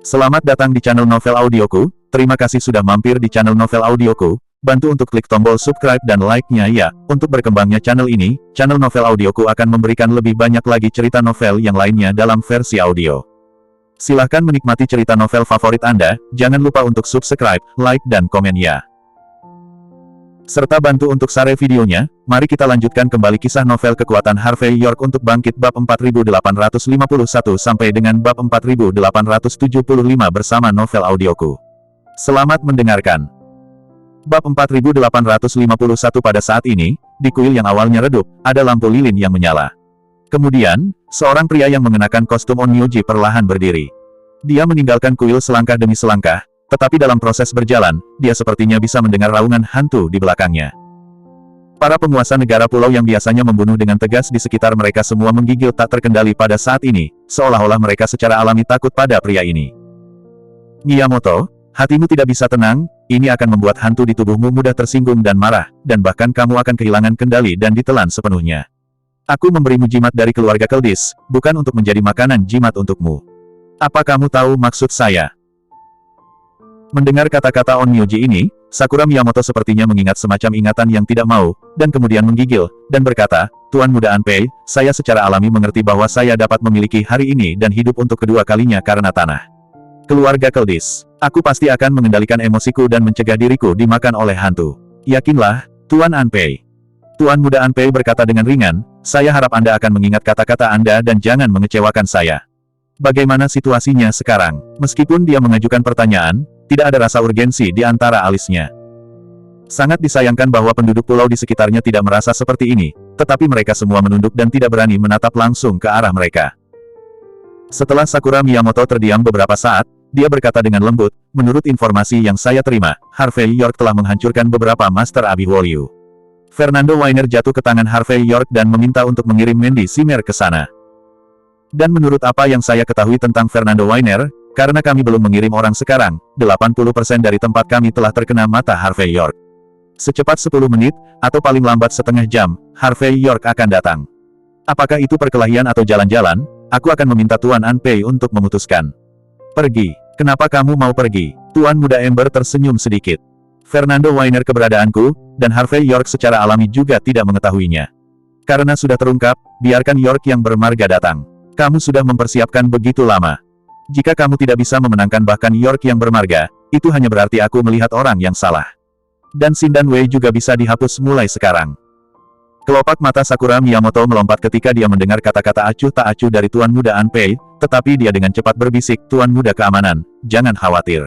Selamat datang di channel Novel Audioku. Terima kasih sudah mampir di channel Novel Audioku. Bantu untuk klik tombol subscribe dan like-nya ya. Untuk berkembangnya channel ini, channel Novel Audioku akan memberikan lebih banyak lagi cerita novel yang lainnya dalam versi audio. Silahkan menikmati cerita novel favorit Anda. Jangan lupa untuk subscribe, like dan komen ya. Serta bantu untuk share videonya. Mari kita lanjutkan kembali kisah novel Kekuatan Harvey York untuk Bangkit bab 4851 sampai dengan bab 4875 bersama Novel Audioku. Selamat mendengarkan. Bab 4851 pada saat ini, di kuil yang awalnya redup, ada lampu lilin yang menyala. Kemudian, seorang pria yang mengenakan kostum Onmyoji perlahan berdiri. Dia meninggalkan kuil selangkah demi selangkah. Tetapi dalam proses berjalan, dia sepertinya bisa mendengar raungan hantu di belakangnya. Para penguasa negara pulau yang biasanya membunuh dengan tegas di sekitar mereka semua menggigil tak terkendali pada saat ini, seolah-olah mereka secara alami takut pada pria ini. Miyamoto, hatimu tidak bisa tenang, ini akan membuat hantu di tubuhmu mudah tersinggung dan marah, dan bahkan kamu akan kehilangan kendali dan ditelan sepenuhnya. Aku memberimu jimat dari keluarga Keldis, bukan untuk menjadi makanan jimat untukmu. Apa kamu tahu maksud saya? Mendengar kata-kata Onmyoji ini, Sakura Miyamoto sepertinya mengingat semacam ingatan yang tidak mau, dan kemudian menggigil, dan berkata, Tuan Muda Anpei, saya secara alami mengerti bahwa saya dapat memiliki hari ini dan hidup untuk kedua kalinya karena tanah. Keluarga Keldis, aku pasti akan mengendalikan emosiku dan mencegah diriku dimakan oleh hantu. Yakinlah, Tuan Anpei. Tuan Muda Anpei berkata dengan ringan, saya harap Anda akan mengingat kata-kata Anda dan jangan mengecewakan saya. Bagaimana situasinya sekarang? Meskipun dia mengajukan pertanyaan, tidak ada rasa urgensi di antara alisnya. Sangat disayangkan bahwa penduduk pulau di sekitarnya tidak merasa seperti ini, tetapi mereka semua menunduk dan tidak berani menatap langsung ke arah mereka. Setelah Sakura Miyamoto terdiam beberapa saat, dia berkata dengan lembut, menurut informasi yang saya terima, Harvey York telah menghancurkan beberapa Master Abi Wolyu. Fernando Weiner jatuh ke tangan Harvey York dan meminta untuk mengirim Mandy Shimmer ke sana. Dan menurut apa yang saya ketahui tentang Fernando Weiner, karena kami belum mengirim orang sekarang, 80% dari tempat kami telah terkena mata Harvey York. Secepat 10 menit, atau paling lambat setengah jam, Harvey York akan datang. Apakah itu perkelahian atau jalan-jalan? Aku akan meminta Tuan Anpei untuk memutuskan. Pergi. Kenapa kamu mau pergi? Tuan Muda Ember tersenyum sedikit. Fernando Weiner keberadaanku, dan Harvey York secara alami juga tidak mengetahuinya. Karena sudah terungkap, biarkan York yang bermarga datang. Kamu sudah mempersiapkan begitu lama. Jika kamu tidak bisa memenangkan bahkan York yang bermarga, itu hanya berarti aku melihat orang yang salah. Dan Shindan Wei juga bisa dihapus mulai sekarang. Kelopak mata Sakura Miyamoto melompat ketika dia mendengar kata-kata acuh tak acuh dari Tuan Muda Anpei, tetapi dia dengan cepat berbisik, Tuan Muda Keamanan, jangan khawatir.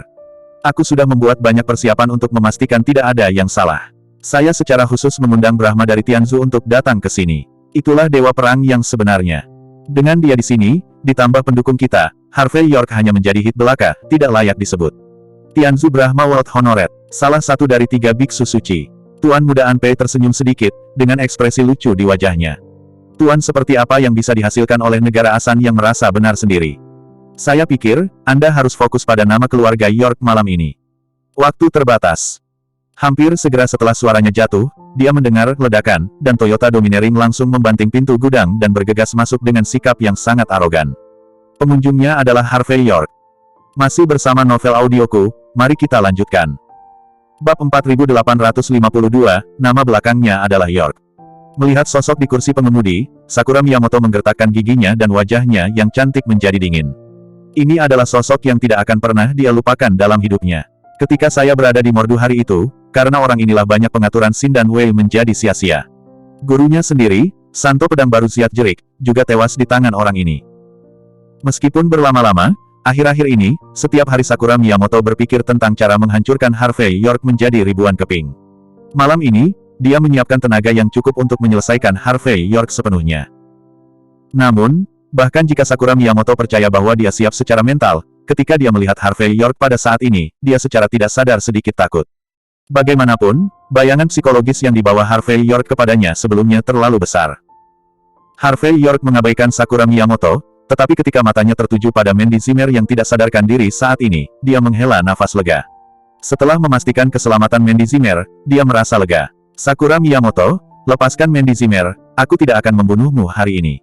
Aku sudah membuat banyak persiapan untuk memastikan tidak ada yang salah. Saya secara khusus mengundang Brahma dari Tianzu untuk datang ke sini. Itulah dewa perang yang sebenarnya. Dengan dia di sini, ditambah pendukung kita, Harvey York hanya menjadi hit belaka, tidak layak disebut. Tianzu Brahma World Honored, salah satu dari 3 biksu suci. Tuan Muda Anpei tersenyum sedikit, dengan ekspresi lucu di wajahnya. Tuan, seperti apa yang bisa dihasilkan oleh negara Asan yang merasa benar sendiri? Saya pikir, Anda harus fokus pada nama keluarga York malam ini. Waktu terbatas. Hampir segera setelah suaranya jatuh, dia mendengar ledakan, dan Toyota Domineering langsung membanting pintu gudang dan bergegas masuk dengan sikap yang sangat arogan. Pengunjungnya adalah Harvey York. Masih bersama Novel Audioku, mari kita lanjutkan. Bab 4852, nama belakangnya adalah York. Melihat sosok di kursi pengemudi, Sakura Miyamoto menggertakkan giginya dan wajahnya yang cantik menjadi dingin. Ini adalah sosok yang tidak akan pernah dia lupakan dalam hidupnya. Ketika saya berada di Mordu hari itu, karena orang inilah banyak pengaturan Shindan Wei menjadi sia-sia. Gurunya sendiri, Santo Pedang Baru Ziat Jerik, juga tewas di tangan orang ini. Meskipun berlama-lama, akhir-akhir ini, setiap hari Sakura Miyamoto berpikir tentang cara menghancurkan Harvey York menjadi ribuan keping. Malam ini, dia menyiapkan tenaga yang cukup untuk menyelesaikan Harvey York sepenuhnya. Namun, bahkan jika Sakura Miyamoto percaya bahwa dia siap secara mental, ketika dia melihat Harvey York pada saat ini, dia secara tidak sadar sedikit takut. Bagaimanapun, bayangan psikologis yang dibawa Harvey York kepadanya sebelumnya terlalu besar. Harvey York mengabaikan Sakura Miyamoto, tetapi ketika matanya tertuju pada Mandy Shimmer yang tidak sadarkan diri saat ini, dia menghela nafas lega. Setelah memastikan keselamatan Mandy Zimmer, dia merasa lega. Sakura Miyamoto, lepaskan Mandy Zimmer, aku tidak akan membunuhmu hari ini.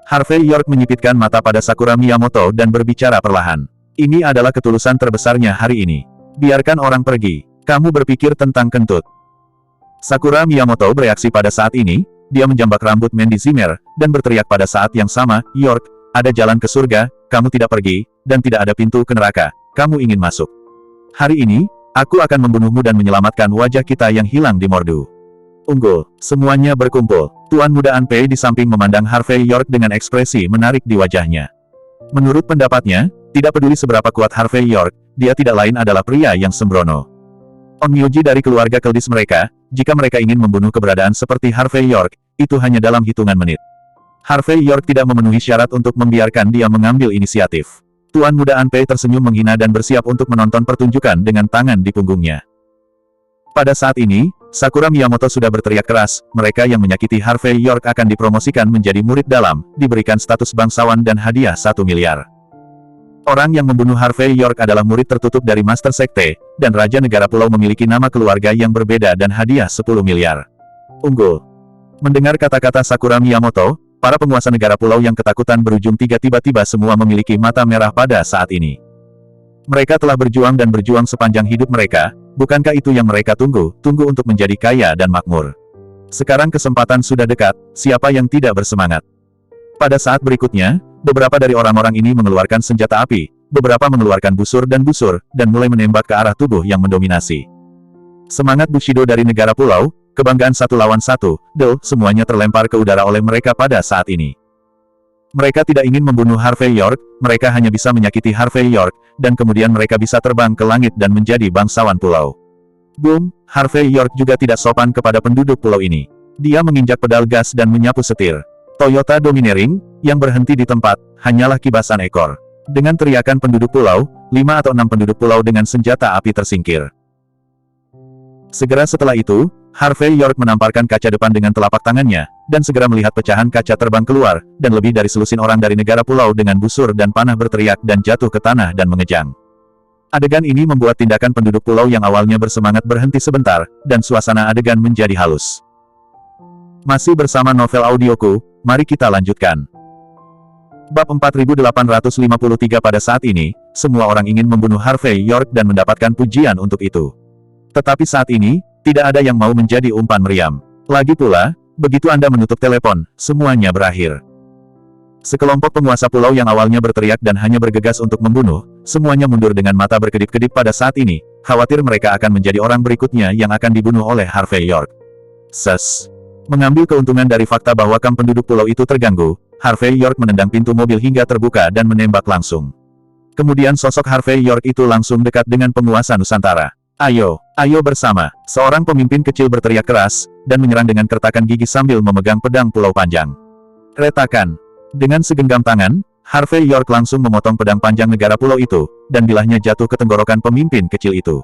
Harvey York menyipitkan mata pada Sakura Miyamoto dan berbicara perlahan. Ini adalah ketulusan terbesarnya hari ini. Biarkan orang pergi. Kamu berpikir tentang kentut. Sakura Miyamoto bereaksi pada saat ini, dia menjambak rambut Mandy Zimmer, dan berteriak pada saat yang sama, York, ada jalan ke surga, kamu tidak pergi, dan tidak ada pintu ke neraka, kamu ingin masuk. Hari ini, aku akan membunuhmu dan menyelamatkan wajah kita yang hilang di Mordu. Unggul, semuanya berkumpul. Tuan Muda Anpei di samping memandang Harvey York dengan ekspresi menarik di wajahnya. Menurut pendapatnya, tidak peduli seberapa kuat Harvey York, dia tidak lain adalah pria yang sembrono. Onmyoji dari keluarga Keldis mereka, jika mereka ingin membunuh keberadaan seperti Harvey York, itu hanya dalam hitungan menit. Harvey York tidak memenuhi syarat untuk membiarkan dia mengambil inisiatif. Tuan Muda Anpei tersenyum menghina dan bersiap untuk menonton pertunjukan dengan tangan di punggungnya. Pada saat ini, Sakura Miyamoto sudah berteriak keras, mereka yang menyakiti Harvey York akan dipromosikan menjadi murid dalam, diberikan status bangsawan dan hadiah 1 miliar. Orang yang membunuh Harvey York adalah murid tertutup dari Master Sekte, dan Raja Negara Pulau memiliki nama keluarga yang berbeda dan hadiah 10 miliar. Unggul. Mendengar kata-kata Sakura Miyamoto, para penguasa negara pulau yang ketakutan berujung tiga tiba-tiba semua memiliki mata merah pada saat ini. Mereka telah berjuang dan berjuang sepanjang hidup mereka, bukankah itu yang mereka tunggu untuk menjadi kaya dan makmur. Sekarang kesempatan sudah dekat, siapa yang tidak bersemangat? Pada saat berikutnya, beberapa dari orang-orang ini mengeluarkan senjata api, beberapa mengeluarkan busur, dan mulai menembak ke arah tubuh yang mendominasi. Semangat Bushido dari negara pulau, kebanggaan satu lawan satu, semuanya terlempar ke udara oleh mereka pada saat ini. Mereka tidak ingin membunuh Harvey York, mereka hanya bisa menyakiti Harvey York, dan kemudian mereka bisa terbang ke langit dan menjadi bangsawan pulau. Boom, Harvey York juga tidak sopan kepada penduduk pulau ini. Dia menginjak pedal gas dan menyapu setir. Toyota Domineering, yang berhenti di tempat, hanyalah kibasan ekor. Dengan teriakan penduduk pulau, 5 atau 6 penduduk pulau dengan senjata api tersingkir. Segera setelah itu, Harvey York menamparkan kaca depan dengan telapak tangannya, dan segera melihat pecahan kaca terbang keluar, dan lebih dari selusin orang dari negara pulau dengan busur dan panah berteriak dan jatuh ke tanah dan mengejang. Adegan ini membuat tindakan penduduk pulau yang awalnya bersemangat berhenti sebentar, dan suasana adegan menjadi halus. Masih bersama novel audioku, mari kita lanjutkan. Bab 4853. Pada saat ini, semua orang ingin membunuh Harvey York dan mendapatkan pujian untuk itu. Tetapi saat ini, tidak ada yang mau menjadi umpan meriam. Lagi pula, begitu Anda menutup telepon, semuanya berakhir. Sekelompok penguasa pulau yang awalnya berteriak dan hanya bergegas untuk membunuh, semuanya mundur dengan mata berkedip-kedip pada saat ini, khawatir mereka akan menjadi orang berikutnya yang akan dibunuh oleh Harvey York. Mengambil keuntungan dari fakta bahwa kamp penduduk pulau itu terganggu, Harvey York menendang pintu mobil hingga terbuka dan menembak langsung. Kemudian sosok Harvey York itu langsung dekat dengan penguasa Nusantara. Ayo bersama. Seorang pemimpin kecil berteriak keras, dan menyerang dengan kertakan gigi sambil memegang pedang pulau panjang. Retakan. Dengan segenggam tangan, Harvey York langsung memotong pedang panjang negara pulau itu, dan bilahnya jatuh ke tenggorokan pemimpin kecil itu.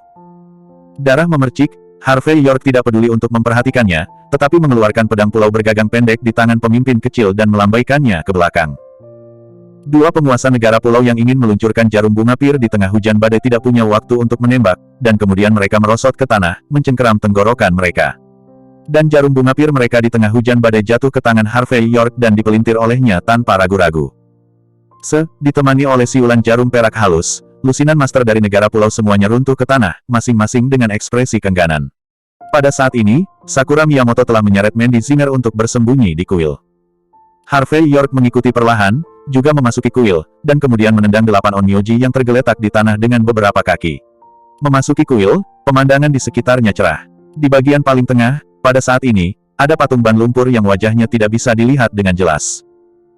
Darah memercik, Harvey York tidak peduli untuk memperhatikannya, tetapi mengeluarkan pedang pulau bergagang pendek di tangan pemimpin kecil dan melambaikannya ke belakang. Dua penguasa negara pulau yang ingin meluncurkan jarum bunga pir di tengah hujan badai tidak punya waktu untuk menembak, dan kemudian mereka merosot ke tanah, mencengkeram tenggorokan mereka. Dan jarum bunga pir mereka di tengah hujan badai jatuh ke tangan Harvey York dan dipelintir olehnya tanpa ragu-ragu. Ditemani oleh siulan jarum perak halus, lusinan master dari negara pulau semuanya runtuh ke tanah, masing-masing dengan ekspresi keengganan. Pada saat ini, Sakura Miyamoto telah menyeret Mandy Zimmer untuk bersembunyi di kuil. Harvey York mengikuti perlahan, juga memasuki kuil, dan kemudian menendang 8 onmyoji yang tergeletak di tanah dengan beberapa kaki. Memasuki kuil, pemandangan di sekitarnya cerah. Di bagian paling tengah, pada saat ini, ada patung ban lumpur yang wajahnya tidak bisa dilihat dengan jelas.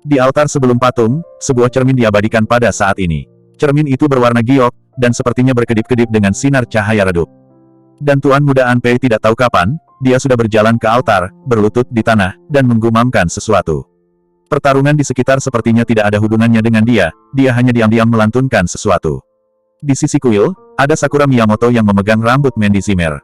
Di altar sebelum patung, sebuah cermin diabadikan pada saat ini. Cermin itu berwarna giok, dan sepertinya berkedip-kedip dengan sinar cahaya redup. Dan Tuan Muda Anpei tidak tahu kapan, dia sudah berjalan ke altar, berlutut di tanah, dan menggumamkan sesuatu. Pertarungan di sekitar sepertinya tidak ada hubungannya dengan dia hanya diam-diam melantunkan sesuatu. Di sisi kuil, ada Sakura Miyamoto yang memegang rambut Mandy Zimmer.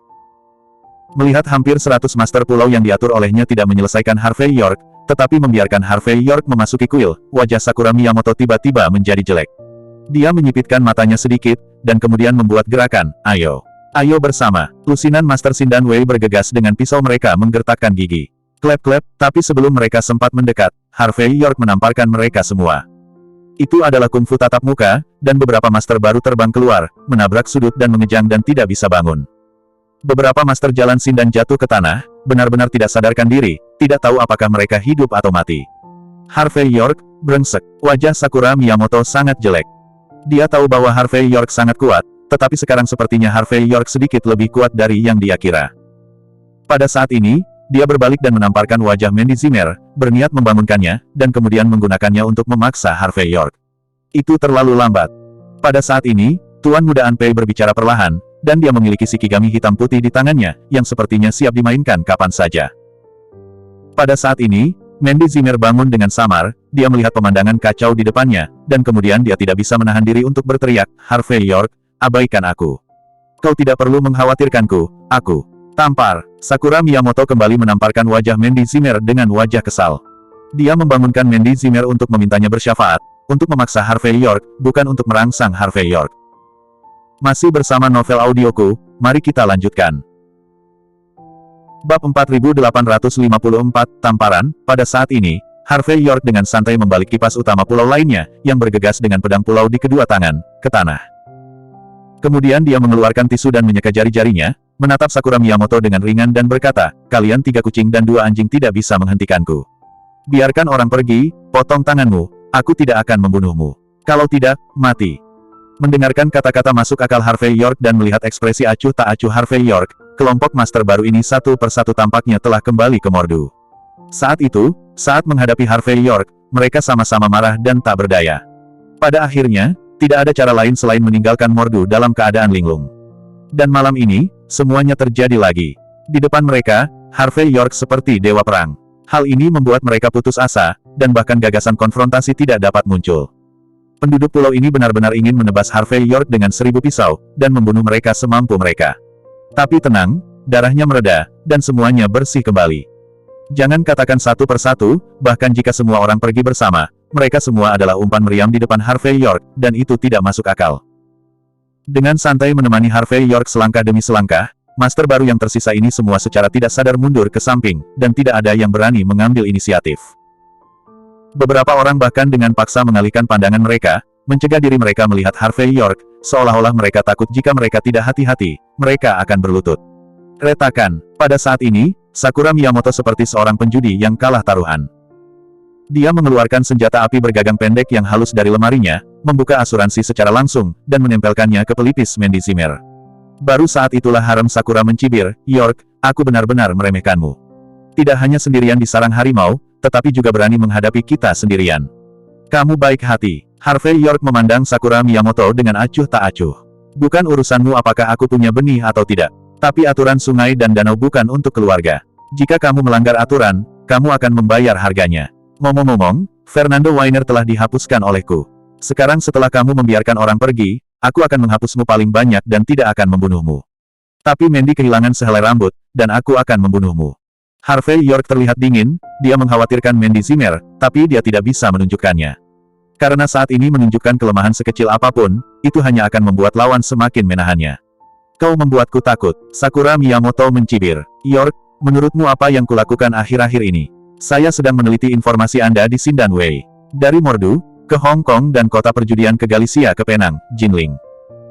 Melihat hampir 100 master pulau yang diatur olehnya tidak menyelesaikan Harvey York, tetapi membiarkan Harvey York memasuki kuil, wajah Sakura Miyamoto tiba-tiba menjadi jelek. Dia menyipitkan matanya sedikit, dan kemudian membuat gerakan, ayo. Ayo bersama. Lusinan Master Xin dan Wei bergegas dengan pisau mereka menggertakkan gigi. Klep-klep, tapi sebelum mereka sempat mendekat, Harvey York menamparkan mereka semua. Itu adalah kungfu tatap muka, dan beberapa master baru terbang keluar, menabrak sudut dan mengejang dan tidak bisa bangun. Beberapa master jalan Xin dan jatuh ke tanah, benar-benar tidak sadarkan diri, tidak tahu apakah mereka hidup atau mati. Harvey York, brengsek. Wajah Sakura Miyamoto sangat jelek. Dia tahu bahwa Harvey York sangat kuat, tetapi sekarang sepertinya Harvey York sedikit lebih kuat dari yang dia kira. Pada saat ini, dia berbalik dan menamparkan wajah Mandy Zimmer, berniat membangunkannya, dan kemudian menggunakannya untuk memaksa Harvey York. Itu terlalu lambat. Pada saat ini, Tuan Muda Anpei berbicara perlahan, dan dia memiliki shikigami hitam putih di tangannya, yang sepertinya siap dimainkan kapan saja. Pada saat ini, Mandy Zimmer bangun dengan samar, dia melihat pemandangan kacau di depannya, dan kemudian dia tidak bisa menahan diri untuk berteriak, Harvey York, abaikan aku. Kau tidak perlu mengkhawatirkanku, aku. Tampar. Sakura Miyamoto kembali menamparkan wajah Mandy Zimmer dengan wajah kesal. Dia membangunkan Mandy Zimmer untuk memintanya bersyafaat, untuk memaksa Harvey York, bukan untuk merangsang Harvey York. Masih bersama novel audioku, mari kita lanjutkan. Bab 4854, Tamparan. Pada saat ini, Harvey York dengan santai membalik kipas utama pulau lainnya, yang bergegas dengan pedang pulau di kedua tangan, ke tanah. Kemudian dia mengeluarkan tisu dan menyeka jari-jarinya, menatap Sakura Miyamoto dengan ringan dan berkata, kalian 3 kucing dan 2 anjing tidak bisa menghentikanku. Biarkan orang pergi, potong tanganmu, aku tidak akan membunuhmu. Kalau tidak, mati. Mendengarkan kata-kata masuk akal Harvey York dan melihat ekspresi acuh tak acuh Harvey York, kelompok master baru ini satu persatu tampaknya telah kembali ke Mordu. Saat itu, saat menghadapi Harvey York, mereka sama-sama marah dan tak berdaya. Pada akhirnya, tidak ada cara lain selain meninggalkan Mordu dalam keadaan linglung. Dan malam ini, semuanya terjadi lagi. Di depan mereka, Harvey York seperti dewa perang. Hal ini membuat mereka putus asa, dan bahkan gagasan konfrontasi tidak dapat muncul. Penduduk pulau ini benar-benar ingin menebas Harvey York dengan 1000 pisau, dan membunuh mereka semampu mereka. Tapi tenang, darahnya mereda, dan semuanya bersih kembali. Jangan katakan satu persatu, bahkan jika semua orang pergi bersama, mereka semua adalah umpan meriam di depan Harvey York, dan itu tidak masuk akal. Dengan santai menemani Harvey York selangkah demi selangkah, master baru yang tersisa ini semua secara tidak sadar mundur ke samping, dan tidak ada yang berani mengambil inisiatif. Beberapa orang bahkan dengan paksa mengalihkan pandangan mereka, mencegah diri mereka melihat Harvey York, seolah-olah mereka takut jika mereka tidak hati-hati, mereka akan berlutut. Retakan. Pada saat ini, Sakura Miyamoto seperti seorang penjudi yang kalah taruhan. Dia mengeluarkan senjata api bergagang pendek yang halus dari lemarinya, membuka asuransi secara langsung, dan menempelkannya ke pelipis Mandy Zimmer. Baru saat itulah harem Sakura mencibir, York, aku benar-benar meremehkanmu. Tidak hanya sendirian di sarang harimau, tetapi juga berani menghadapi kita sendirian. Kamu baik hati. Harvey York memandang Sakura Miyamoto dengan acuh tak acuh. Bukan urusanmu apakah aku punya benih atau tidak. Tapi aturan sungai dan danau bukan untuk keluarga. Jika kamu melanggar aturan, kamu akan membayar harganya. Ngomong-ngomong, Fernando Weiner telah dihapuskan olehku. Sekarang setelah kamu membiarkan orang pergi, aku akan menghapusmu paling banyak dan tidak akan membunuhmu. Tapi Mandy kehilangan sehelai rambut, dan aku akan membunuhmu. Harvey York terlihat dingin, dia mengkhawatirkan Mandy Zimmer, tapi dia tidak bisa menunjukkannya. Karena saat ini menunjukkan kelemahan sekecil apapun, itu hanya akan membuat lawan semakin menahannya. Kau membuatku takut. Sakura Miyamoto mencibir. York, menurutmu apa yang kulakukan akhir-akhir ini? Saya sedang meneliti informasi Anda di Sindanwei. Dari Mordu, ke Hong Kong dan kota perjudian ke Galicia ke Penang, Jinling.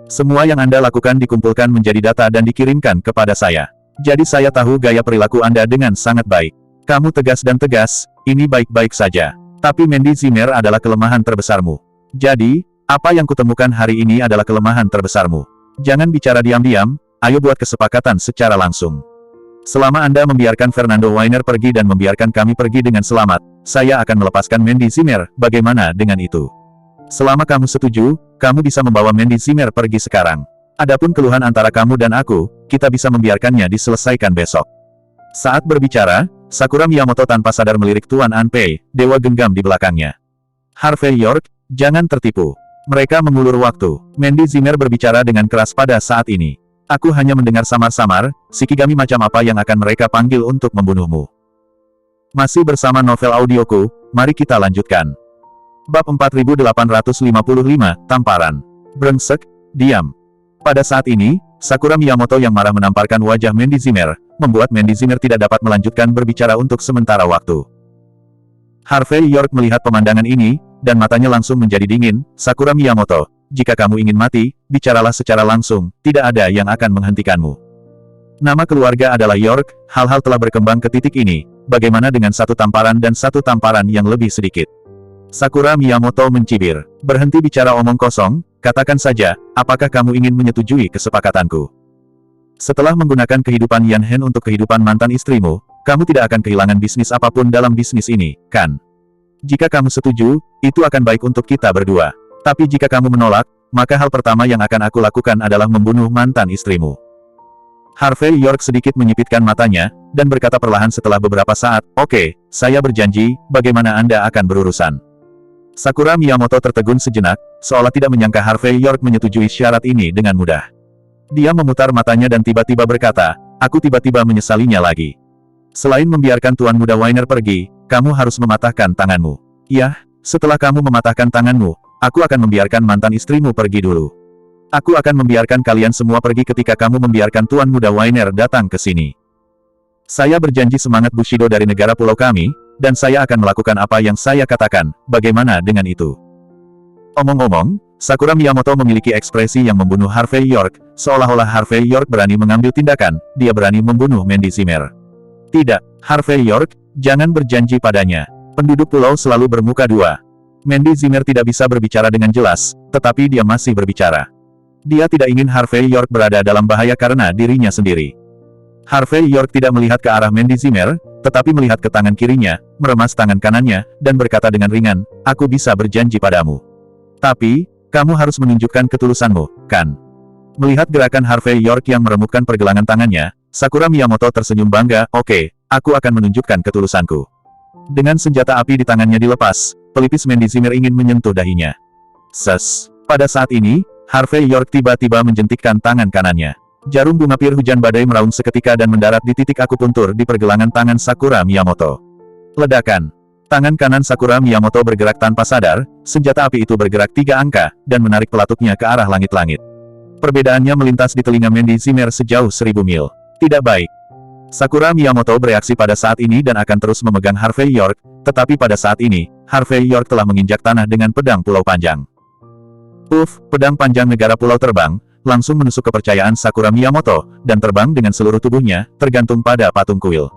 Semua yang Anda lakukan dikumpulkan menjadi data dan dikirimkan kepada saya. Jadi saya tahu gaya perilaku Anda dengan sangat baik. Kamu tegas dan tegas, ini baik-baik saja. Tapi Mandy Zimmer adalah kelemahan terbesarmu. Jadi, apa yang kutemukan hari ini adalah kelemahan terbesarmu. Jangan bicara diam-diam, ayo buat kesepakatan secara langsung. Selama Anda membiarkan Fernando Weiner pergi dan membiarkan kami pergi dengan selamat, saya akan melepaskan Mandy Zimmer, bagaimana dengan itu? Selama kamu setuju, kamu bisa membawa Mandy Zimmer pergi sekarang. Adapun keluhan antara kamu dan aku, kita bisa membiarkannya diselesaikan besok. Saat berbicara, Sakura Miyamoto tanpa sadar melirik Tuan Anpei, dewa genggam di belakangnya. Harvey York, jangan tertipu. Mereka mengulur waktu. Mandy Zimmer berbicara dengan keras pada saat ini. Aku hanya mendengar samar-samar, shikigami macam apa yang akan mereka panggil untuk membunuhmu. Masih bersama novel audioku, mari kita lanjutkan. Bab 4855, Tamparan. Brengsek, diam. Pada saat ini, Sakura Miyamoto yang marah menamparkan wajah Mandy Zimmer, membuat Mandy Zimmer tidak dapat melanjutkan berbicara untuk sementara waktu. Harvey York melihat pemandangan ini, dan matanya langsung menjadi dingin. Sakura Miyamoto, jika kamu ingin mati, bicaralah secara langsung, tidak ada yang akan menghentikanmu. Nama keluarga adalah York, hal-hal telah berkembang ke titik ini, bagaimana dengan satu tamparan dan satu tamparan yang lebih sedikit? Sakura Miyamoto mencibir, berhenti bicara omong kosong, katakan saja, apakah kamu ingin menyetujui kesepakatanku? Setelah menggunakan kehidupan Yan Hen untuk kehidupan mantan istrimu, kamu tidak akan kehilangan bisnis apapun dalam bisnis ini, kan? Jika kamu setuju, itu akan baik untuk kita berdua. Tapi jika kamu menolak, maka hal pertama yang akan aku lakukan adalah membunuh mantan istrimu. Harvey York sedikit menyipitkan matanya, dan berkata perlahan setelah beberapa saat, oke, saya berjanji, bagaimana Anda akan berurusan? Sakura Miyamoto tertegun sejenak, seolah tidak menyangka Harvey York menyetujui syarat ini dengan mudah. Dia memutar matanya dan tiba-tiba berkata, aku tiba-tiba menyesalinya lagi. Selain membiarkan Tuan Muda Weiner pergi, kamu harus mematahkan tanganmu. Yah, setelah kamu mematahkan tanganmu, aku akan membiarkan mantan istrimu pergi dulu. Aku akan membiarkan kalian semua pergi ketika kamu membiarkan Tuan Muda Weiner datang ke sini. Saya berjanji semangat Bushido dari negara pulau kami, dan saya akan melakukan apa yang saya katakan, bagaimana dengan itu? Omong-omong, Sakura Miyamoto memiliki ekspresi yang membunuh Harvey York, seolah-olah Harvey York berani mengambil tindakan, dia berani membunuh Mandy Zimmer. Tidak, Harvey York, jangan berjanji padanya. Penduduk pulau selalu bermuka dua. Mandy Zimmer tidak bisa berbicara dengan jelas, tetapi dia masih berbicara. Dia tidak ingin Harvey York berada dalam bahaya karena dirinya sendiri. Harvey York tidak melihat ke arah Mandy Zimmer, tetapi melihat ke tangan kirinya, meremas tangan kanannya, dan berkata dengan ringan, aku bisa berjanji padamu. Tapi, kamu harus menunjukkan ketulusanmu, kan? Melihat gerakan Harvey York yang meremukkan pergelangan tangannya, Sakura Miyamoto tersenyum bangga, oke, aku akan menunjukkan ketulusanku. Dengan senjata api di tangannya dilepas, pelipis Mandy Zimmer ingin menyentuh dahinya. Ses. Pada saat ini, Harvey York tiba-tiba menjentikkan tangan kanannya. Jarum bunga pir hujan badai meraung seketika dan mendarat di titik akupuntur di pergelangan tangan Sakura Miyamoto. Ledakan. Tangan kanan Sakura Miyamoto bergerak tanpa sadar, senjata api itu bergerak 3 angka, dan menarik pelatuknya ke arah langit-langit. Perbedaannya melintas di telinga Mandy Zimmer sejauh 1000 mil. Tidak baik. Sakura Miyamoto bereaksi pada saat ini dan akan terus memegang Harvey York, tetapi pada saat ini, Harvey York telah menginjak tanah dengan pedang pulau panjang. Pedang panjang negara pulau terbang, langsung menusuk kepercayaan Sakura Miyamoto, dan terbang dengan seluruh tubuhnya, tergantung pada patung kuil.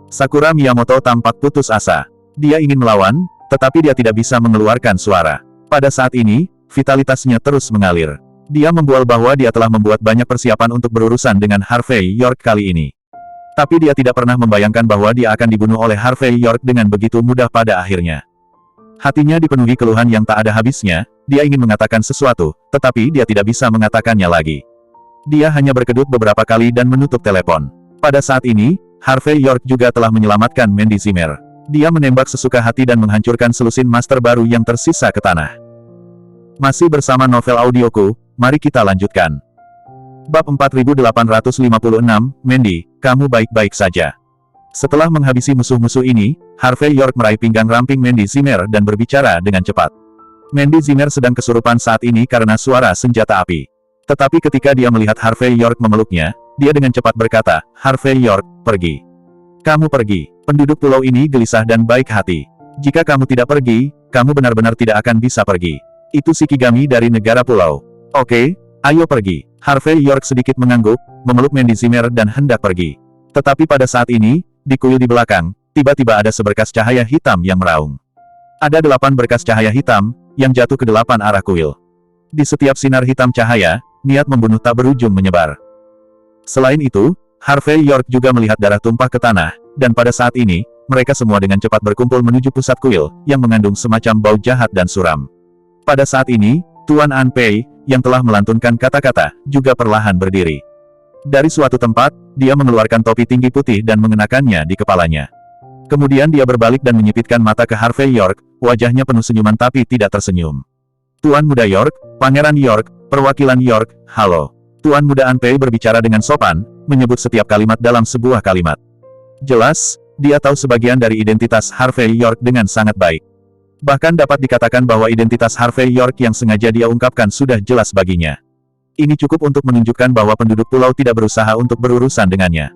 Sakura Miyamoto tampak putus asa. Dia ingin melawan, tetapi dia tidak bisa mengeluarkan suara. Pada saat ini, vitalitasnya terus mengalir. Dia membual bahwa dia telah membuat banyak persiapan untuk berurusan dengan Harvey York kali ini. Tapi dia tidak pernah membayangkan bahwa dia akan dibunuh oleh Harvey York dengan begitu mudah pada akhirnya. Hatinya dipenuhi keluhan yang tak ada habisnya, dia ingin mengatakan sesuatu, tetapi dia tidak bisa mengatakannya lagi. Dia hanya berkedut beberapa kali dan menutup telepon. Pada saat ini, Harvey York juga telah menyelamatkan Mandy Zimmer. Dia menembak sesuka hati dan menghancurkan selusin master baru yang tersisa ke tanah. Masih bersama novel audioku, mari kita lanjutkan. Bab 4856, Mandy, kamu baik-baik saja. Setelah menghabisi musuh-musuh ini, Harvey York meraih pinggang ramping Mandy Zimmer dan berbicara dengan cepat. Mandy Zimmer sedang kesurupan saat ini karena suara senjata api. Tetapi ketika dia melihat Harvey York memeluknya, dia dengan cepat berkata, Harvey York, pergi. Kamu pergi. Penduduk pulau ini gelisah dan baik hati. Jika kamu tidak pergi, kamu benar-benar tidak akan bisa pergi. Itu Shikigami dari negara pulau. Oke, ayo pergi. Harvey York sedikit mengangguk, memeluk Mandy Zimmer dan hendak pergi. Tetapi pada saat ini, di kuil di belakang, tiba-tiba ada seberkas cahaya hitam yang meraung. Ada 8 berkas cahaya hitam, yang jatuh ke 8 arah kuil. Di setiap sinar hitam cahaya, niat membunuh tak berujung menyebar. Selain itu, Harvey York juga melihat darah tumpah ke tanah, dan pada saat ini, mereka semua dengan cepat berkumpul menuju pusat kuil, yang mengandung semacam bau jahat dan suram. Pada saat ini, Tuan An Pei, yang telah melantunkan kata-kata, juga perlahan berdiri. Dari suatu tempat, dia mengeluarkan topi tinggi putih dan mengenakannya di kepalanya. Kemudian dia berbalik dan menyipitkan mata ke Harvey York, wajahnya penuh senyuman tapi tidak tersenyum. Tuan Muda York, Pangeran York, Perwakilan York, halo. Tuan Muda An Pei berbicara dengan sopan, menyebut setiap kalimat dalam sebuah kalimat. Jelas, dia tahu sebagian dari identitas Harvey York dengan sangat baik. Bahkan dapat dikatakan bahwa identitas Harvey York yang sengaja dia ungkapkan sudah jelas baginya. Ini cukup untuk menunjukkan bahwa penduduk pulau tidak berusaha untuk berurusan dengannya.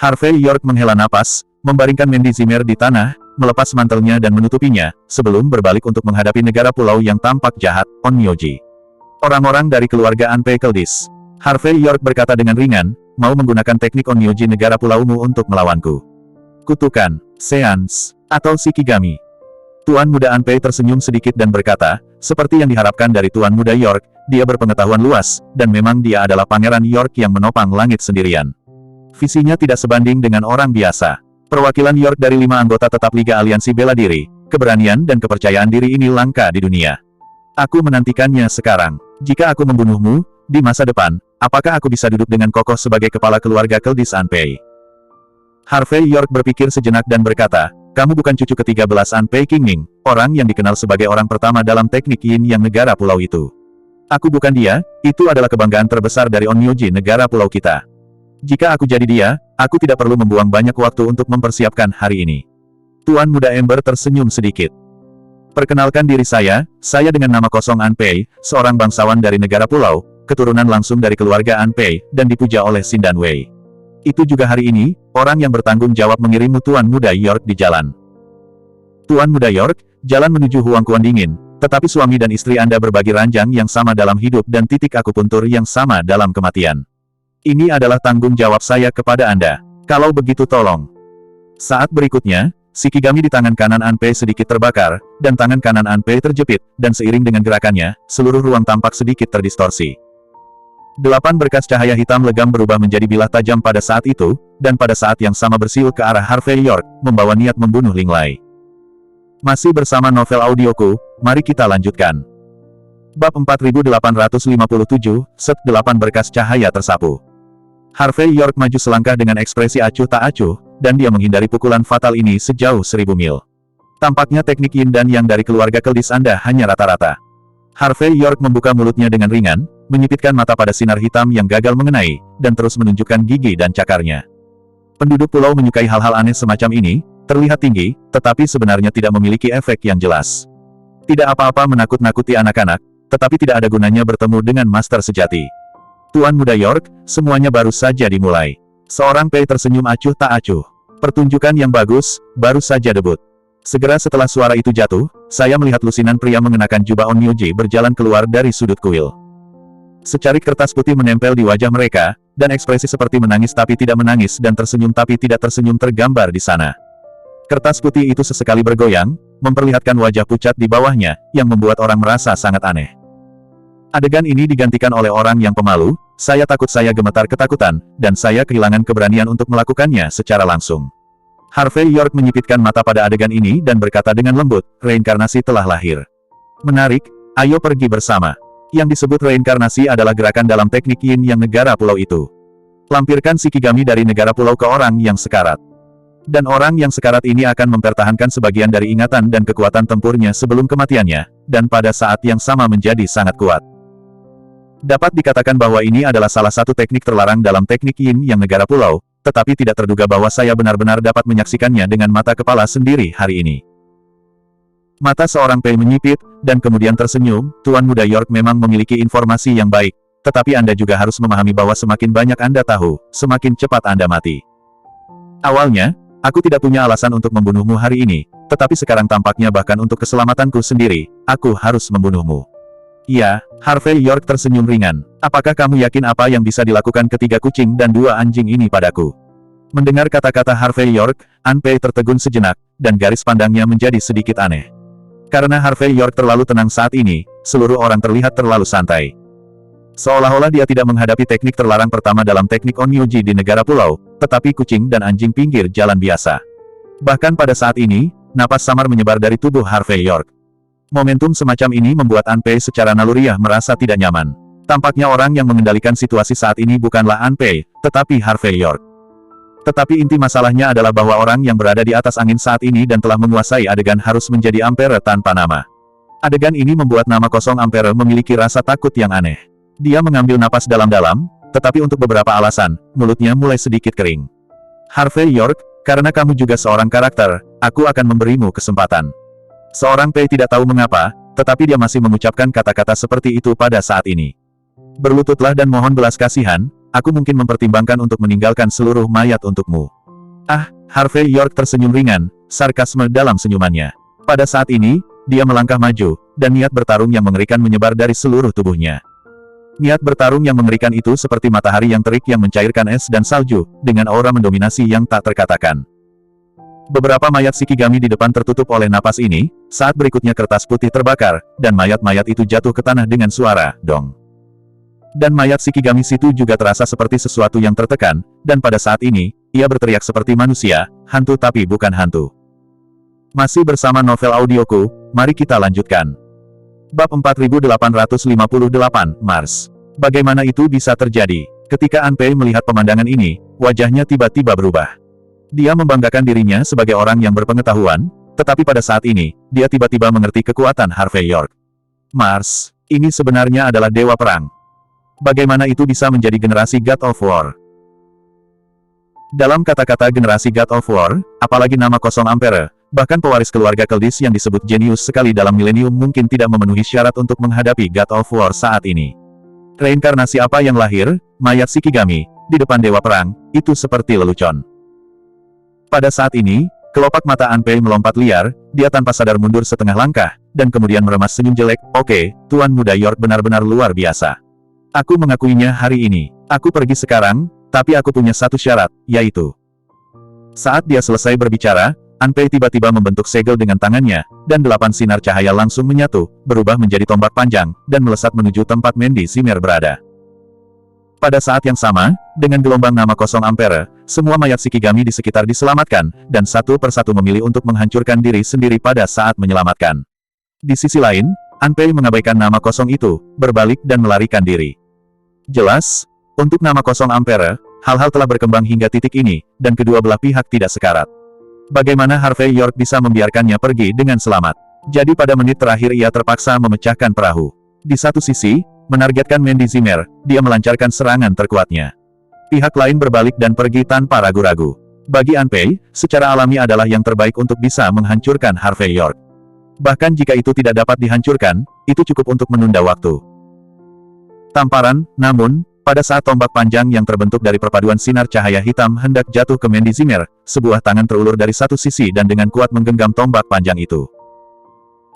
Harvey York menghela napas, membaringkan Mandy Zimmer di tanah, melepas mantelnya dan menutupinya, sebelum berbalik untuk menghadapi negara pulau yang tampak jahat, Onmyoji. Orang-orang dari keluarga Anpei Keldis. Harvey York berkata dengan ringan, mau menggunakan teknik Onmyoji negara pulaumu untuk melawanku. Kutukan, Seance, atau Shikigami. Tuan Muda Anpei tersenyum sedikit dan berkata, seperti yang diharapkan dari Tuan Muda York, dia berpengetahuan luas, dan memang dia adalah Pangeran York yang menopang langit sendirian. Visinya tidak sebanding dengan orang biasa. Perwakilan York dari 5 anggota tetap Liga Aliansi Bela Diri, keberanian dan kepercayaan diri ini langka di dunia. Aku menantikannya sekarang. Jika aku membunuhmu, di masa depan, apakah aku bisa duduk dengan kokoh sebagai kepala keluarga Keldis Anpei? Harvey York berpikir sejenak dan berkata, kamu bukan cucu ke-13 Anpei Qingming, orang yang dikenal sebagai orang pertama dalam teknik Yin yang negara pulau itu. Aku bukan dia, itu adalah kebanggaan terbesar dari Onmyoji negara pulau kita. Jika aku jadi dia, aku tidak perlu membuang banyak waktu untuk mempersiapkan hari ini. Tuan Muda Ember tersenyum sedikit. Perkenalkan diri saya dengan nama kosong Anpei, seorang bangsawan dari negara pulau, keturunan langsung dari keluarga Anpei, dan dipuja oleh Xindan Wei. Itu juga hari ini, orang yang bertanggung jawab mengirimmu Tuan Muda York di jalan. Tuan Muda York, jalan menuju Huangquan dingin, tetapi suami dan istri Anda berbagi ranjang yang sama dalam hidup dan titik akupuntur yang sama dalam kematian. Ini adalah tanggung jawab saya kepada Anda. Kalau begitu tolong. Saat berikutnya, Shikigami di tangan kanan Anpei sedikit terbakar, dan tangan kanan Anpei terjepit, dan seiring dengan gerakannya, seluruh ruang tampak sedikit terdistorsi. 8 berkas cahaya hitam legam berubah menjadi bilah tajam pada saat itu, dan pada saat yang sama bersiul ke arah Harvey York, membawa niat membunuh Ling Lai. Masih bersama novel audioku, mari kita lanjutkan. Bab 4857, Set 8 berkas cahaya tersapu. Harvey York maju selangkah dengan ekspresi acuh tak acuh, dan dia menghindari pukulan fatal ini sejauh 1000 mil. Tampaknya teknik Yin dan Yang dari keluarga Keldis Anda hanya rata-rata. Harvey York membuka mulutnya dengan ringan, menyipitkan mata pada sinar hitam yang gagal mengenai, dan terus menunjukkan gigi dan cakarnya. Penduduk pulau menyukai hal-hal aneh semacam ini, terlihat tinggi, tetapi sebenarnya tidak memiliki efek yang jelas. Tidak apa-apa menakut-nakuti anak-anak, tetapi tidak ada gunanya bertemu dengan master sejati. Tuan Muda York, semuanya baru saja dimulai. Seorang Pei tersenyum acuh tak acuh. Pertunjukan yang bagus, baru saja debut. Segera setelah suara itu jatuh, saya melihat lusinan pria mengenakan jubah Onmyoji berjalan keluar dari sudut kuil. Secarik kertas putih menempel di wajah mereka, dan ekspresi seperti menangis tapi tidak menangis dan tersenyum tapi tidak tersenyum tergambar di sana. Kertas putih itu sesekali bergoyang, memperlihatkan wajah pucat di bawahnya, yang membuat orang merasa sangat aneh. Adegan ini digantikan oleh orang yang pemalu, saya takut saya gemetar ketakutan, dan saya kehilangan keberanian untuk melakukannya secara langsung. Harvey York menyipitkan mata pada adegan ini dan berkata dengan lembut, reinkarnasi telah lahir. Menarik, ayo pergi bersama. Yang disebut reinkarnasi adalah gerakan dalam teknik Yin yang negara pulau itu. Lampirkan Shikigami dari negara pulau ke orang yang sekarat. Dan orang yang sekarat ini akan mempertahankan sebagian dari ingatan dan kekuatan tempurnya sebelum kematiannya, dan pada saat yang sama menjadi sangat kuat. Dapat dikatakan bahwa ini adalah salah satu teknik terlarang dalam teknik Yin yang negara pulau, tetapi tidak terduga bahwa saya benar-benar dapat menyaksikannya dengan mata kepala sendiri hari ini. Mata seorang Pei menyipit, dan kemudian tersenyum, Tuan Muda York memang memiliki informasi yang baik, tetapi Anda juga harus memahami bahwa semakin banyak Anda tahu, semakin cepat Anda mati. Awalnya, aku tidak punya alasan untuk membunuhmu hari ini, tetapi sekarang tampaknya bahkan untuk keselamatanku sendiri, aku harus membunuhmu. Ya, Harvey York tersenyum ringan. Apakah kamu yakin apa yang bisa dilakukan ketiga kucing dan 2 anjing ini padaku? Mendengar kata-kata Harvey York, Anpei tertegun sejenak, dan garis pandangnya menjadi sedikit aneh. Karena Harvey York terlalu tenang saat ini, seluruh orang terlihat terlalu santai. Seolah-olah dia tidak menghadapi teknik terlarang pertama dalam teknik Onmyoji di negara pulau, tetapi kucing dan anjing pinggir jalan biasa. Bahkan pada saat ini, napas samar menyebar dari tubuh Harvey York. Momentum semacam ini membuat Anpei secara naluriah merasa tidak nyaman. Tampaknya orang yang mengendalikan situasi saat ini bukanlah Anpei, tetapi Harvey York. Tetapi inti masalahnya adalah bahwa orang yang berada di atas angin saat ini dan telah menguasai adegan harus menjadi Ampere tanpa nama. Adegan ini membuat nama kosong Ampere memiliki rasa takut yang aneh. Dia mengambil napas dalam-dalam, tetapi untuk beberapa alasan, mulutnya mulai sedikit kering. Harvey York, karena kamu juga seorang karakter, aku akan memberimu kesempatan. Seorang Pei tidak tahu mengapa, tetapi dia masih mengucapkan kata-kata seperti itu pada saat ini. Berlututlah dan mohon belas kasihan, aku mungkin mempertimbangkan untuk meninggalkan seluruh mayat untukmu. Ah, Harvey York tersenyum ringan, sarkasme dalam senyumannya. Pada saat ini, dia melangkah maju, dan niat bertarung yang mengerikan menyebar dari seluruh tubuhnya. Niat bertarung yang mengerikan itu seperti matahari yang terik yang mencairkan es dan salju, dengan aura mendominasi yang tak terkatakan. Beberapa mayat Shikigami di depan tertutup oleh napas ini, saat berikutnya kertas putih terbakar, dan mayat-mayat itu jatuh ke tanah dengan suara, dong. Dan mayat Shikigami situ juga terasa seperti sesuatu yang tertekan, dan pada saat ini, ia berteriak seperti manusia, hantu tapi bukan hantu. Masih bersama novel audioku, mari kita lanjutkan. Bab 4858, Mars. Bagaimana itu bisa terjadi? Ketika Anpei melihat pemandangan ini, wajahnya tiba-tiba berubah. Dia membanggakan dirinya sebagai orang yang berpengetahuan, tetapi pada saat ini, dia tiba-tiba mengerti kekuatan Harvey York. Mars, ini sebenarnya adalah dewa perang. Bagaimana itu bisa menjadi generasi God of War? Dalam kata-kata generasi God of War, apalagi nama kosong Ampere, bahkan pewaris keluarga Keldis yang disebut jenius sekali dalam milenium mungkin tidak memenuhi syarat untuk menghadapi God of War saat ini. Reinkarnasi apa yang lahir, mayat Shikigami, di depan dewa perang, itu seperti lelucon. Pada saat ini, kelopak mata Anpei melompat liar, dia tanpa sadar mundur setengah langkah, dan kemudian meremas senyum jelek. Oke, Tuan Muda York benar-benar luar biasa. Aku mengakuinya hari ini. Aku pergi sekarang, tapi aku punya satu syarat, yaitu... Saat dia selesai berbicara, Anpei tiba-tiba membentuk segel dengan tangannya, dan 8 sinar cahaya langsung menyatu, berubah menjadi tombak panjang, dan melesat menuju tempat Mendy Zimmer berada. Pada saat yang sama, dengan gelombang nama kosong Ampere, semua mayat Shikigami di sekitar diselamatkan, dan satu persatu memilih untuk menghancurkan diri sendiri pada saat menyelamatkan. Di sisi lain, Anpei mengabaikan nama kosong itu, berbalik dan melarikan diri. Jelas, untuk nama kosong Ampere, hal-hal telah berkembang hingga titik ini, dan kedua belah pihak tidak sekarat. Bagaimana Harvey York bisa membiarkannya pergi dengan selamat? Jadi pada menit terakhir ia terpaksa memecahkan perahu. Di satu sisi, menargetkan Mendy Zimmer, dia melancarkan serangan terkuatnya. Pihak lain berbalik dan pergi tanpa ragu-ragu. Bagi Anpei, secara alami adalah yang terbaik untuk bisa menghancurkan Harvey York. Bahkan jika itu tidak dapat dihancurkan, itu cukup untuk menunda waktu. Tamparan, namun, pada saat tombak panjang yang terbentuk dari perpaduan sinar cahaya hitam hendak jatuh ke Mendy Zimmer, sebuah tangan terulur dari satu sisi dan dengan kuat menggenggam tombak panjang itu.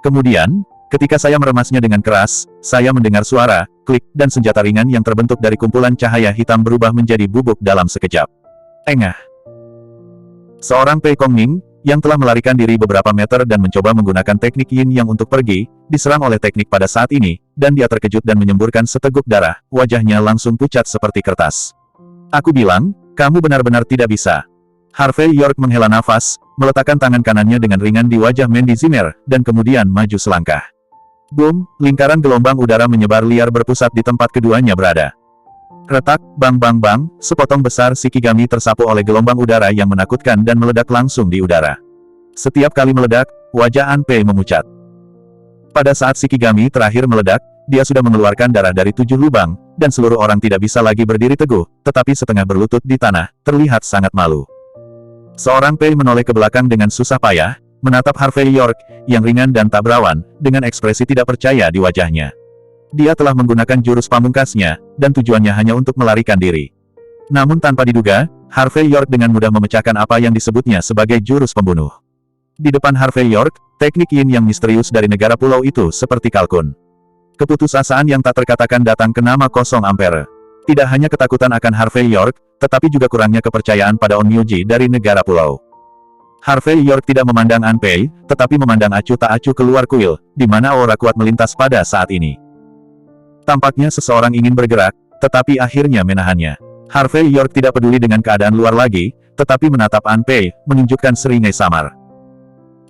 Kemudian, ketika saya meremasnya dengan keras, saya mendengar suara, klik, dan senjata ringan yang terbentuk dari kumpulan cahaya hitam berubah menjadi bubuk dalam sekejap. Engah. Seorang Pei Kongming, yang telah melarikan diri beberapa meter dan mencoba menggunakan teknik Yin Yang untuk pergi, diserang oleh teknik pada saat ini, dan dia terkejut dan menyemburkan seteguk darah, wajahnya langsung pucat seperti kertas. Aku bilang, kamu benar-benar tidak bisa. Harvey York menghela nafas, meletakkan tangan kanannya dengan ringan di wajah Mendy Zimmer, dan kemudian maju selangkah. Boom, lingkaran gelombang udara menyebar liar berpusat di tempat keduanya berada. Retak, bang bang bang, sepotong besar Shikigami tersapu oleh gelombang udara yang menakutkan dan meledak langsung di udara. Setiap kali meledak, wajah Anpei memucat. Pada saat Shikigami terakhir meledak, dia sudah mengeluarkan darah dari 7 lubang, dan seluruh orang tidak bisa lagi berdiri teguh, tetapi setengah berlutut di tanah, terlihat sangat malu. Seorang Pei menoleh ke belakang dengan susah payah, menatap Harvey York, yang ringan dan tak berawan, dengan ekspresi tidak percaya di wajahnya. Dia telah menggunakan jurus pamungkasnya, dan tujuannya hanya untuk melarikan diri. Namun tanpa diduga, Harvey York dengan mudah memecahkan apa yang disebutnya sebagai jurus pembunuh. Di depan Harvey York, teknik Yin yang misterius dari negara pulau itu seperti kalkun. Keputusasaan yang tak terkatakan datang ke nama kosong Ampere. Tidak hanya ketakutan akan Harvey York, tetapi juga kurangnya kepercayaan pada Onmyoji dari negara pulau. Harvey York tidak memandang Anpei, tetapi memandang acuh tak acuh keluar kuil, di mana aura kuat melintas pada saat ini. Tampaknya seseorang ingin bergerak, tetapi akhirnya menahannya. Harvey York tidak peduli dengan keadaan luar lagi, tetapi menatap Anpei, menunjukkan seringai samar.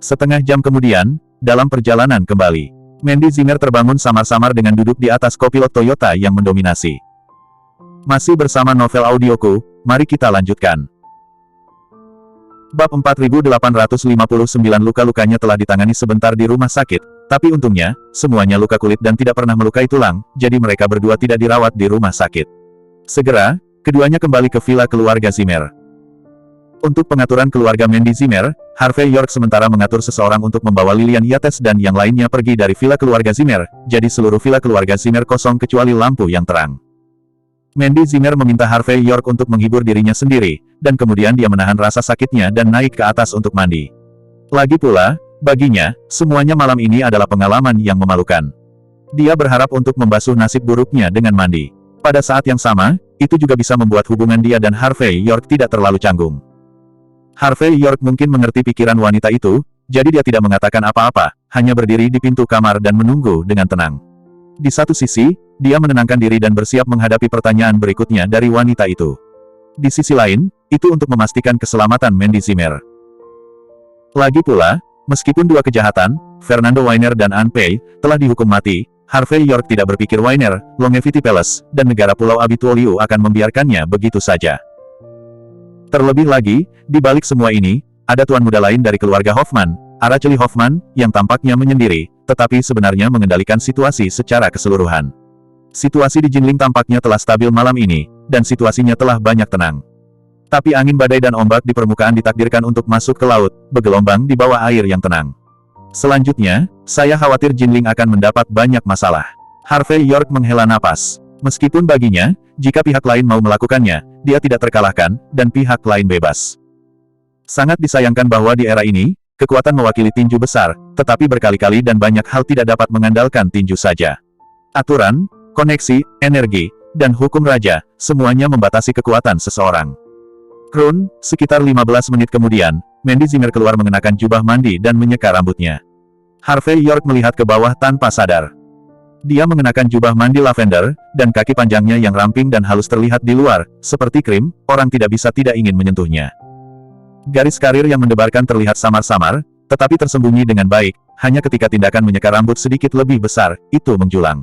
Setengah jam kemudian, dalam perjalanan kembali, Mendy Zimmer terbangun samar-samar dengan duduk di atas kopilot Toyota yang mendominasi. Masih bersama novel audioku, mari kita lanjutkan. Bab 4859 luka-lukanya telah ditangani sebentar di rumah sakit, tapi untungnya, semuanya luka kulit dan tidak pernah melukai tulang, jadi mereka berdua tidak dirawat di rumah sakit. Segera, keduanya kembali ke villa keluarga Zimmer. Untuk pengaturan keluarga Mandy Zimmer, Harvey York sementara mengatur seseorang untuk membawa Lillian Yates dan yang lainnya pergi dari villa keluarga Zimmer, jadi seluruh villa keluarga Zimmer kosong kecuali lampu yang terang. Mandy Zimmer meminta Harvey York untuk menghibur dirinya sendiri, dan kemudian dia menahan rasa sakitnya dan naik ke atas untuk mandi. Lagi pula, baginya, semuanya malam ini adalah pengalaman yang memalukan. Dia berharap untuk membasuh nasib buruknya dengan mandi. Pada saat yang sama, itu juga bisa membuat hubungan dia dan Harvey York tidak terlalu canggung. Harvey York mungkin mengerti pikiran wanita itu, jadi dia tidak mengatakan apa-apa, hanya berdiri di pintu kamar dan menunggu dengan tenang. Di satu sisi, dia menenangkan diri dan bersiap menghadapi pertanyaan berikutnya dari wanita itu. Di sisi lain, itu untuk memastikan keselamatan Mandy Zimmer. Lagi pula, meskipun dua kejahatan, Fernando Weiner dan Anne Pei, telah dihukum mati, Harvey York tidak berpikir Weiner, Longevity Palace, dan negara Pulau Abituoliu akan membiarkannya begitu saja. Terlebih lagi, di balik semua ini, ada tuan muda lain dari keluarga Hoffman, Araceli Hoffman, yang tampaknya menyendiri, tetapi sebenarnya mengendalikan situasi secara keseluruhan. Situasi di Jinling tampaknya telah stabil malam ini, dan situasinya telah banyak tenang. Tapi angin badai dan ombak di permukaan ditakdirkan untuk masuk ke laut, bergelombang di bawah air yang tenang. Selanjutnya, saya khawatir Jinling akan mendapat banyak masalah. Harvey York menghela napas. Meskipun baginya, jika pihak lain mau melakukannya, dia tidak terkalahkan, dan pihak lain bebas. Sangat disayangkan bahwa di era ini, kekuatan mewakili tinju besar, tetapi berkali-kali dan banyak hal tidak dapat mengandalkan tinju saja. Aturan, koneksi, energi, dan hukum raja, semuanya membatasi kekuatan seseorang. Krun, sekitar 15 menit kemudian, Mandy Zimmer keluar mengenakan jubah mandi dan menyeka rambutnya. Harvey York melihat ke bawah tanpa sadar. Dia mengenakan jubah mandi lavender, dan kaki panjangnya yang ramping dan halus terlihat di luar, seperti krim, orang tidak bisa tidak ingin menyentuhnya. Garis karir yang mendebarkan terlihat samar-samar, tetapi tersembunyi dengan baik, hanya ketika tindakan menyeka rambut sedikit lebih besar, itu menjulang.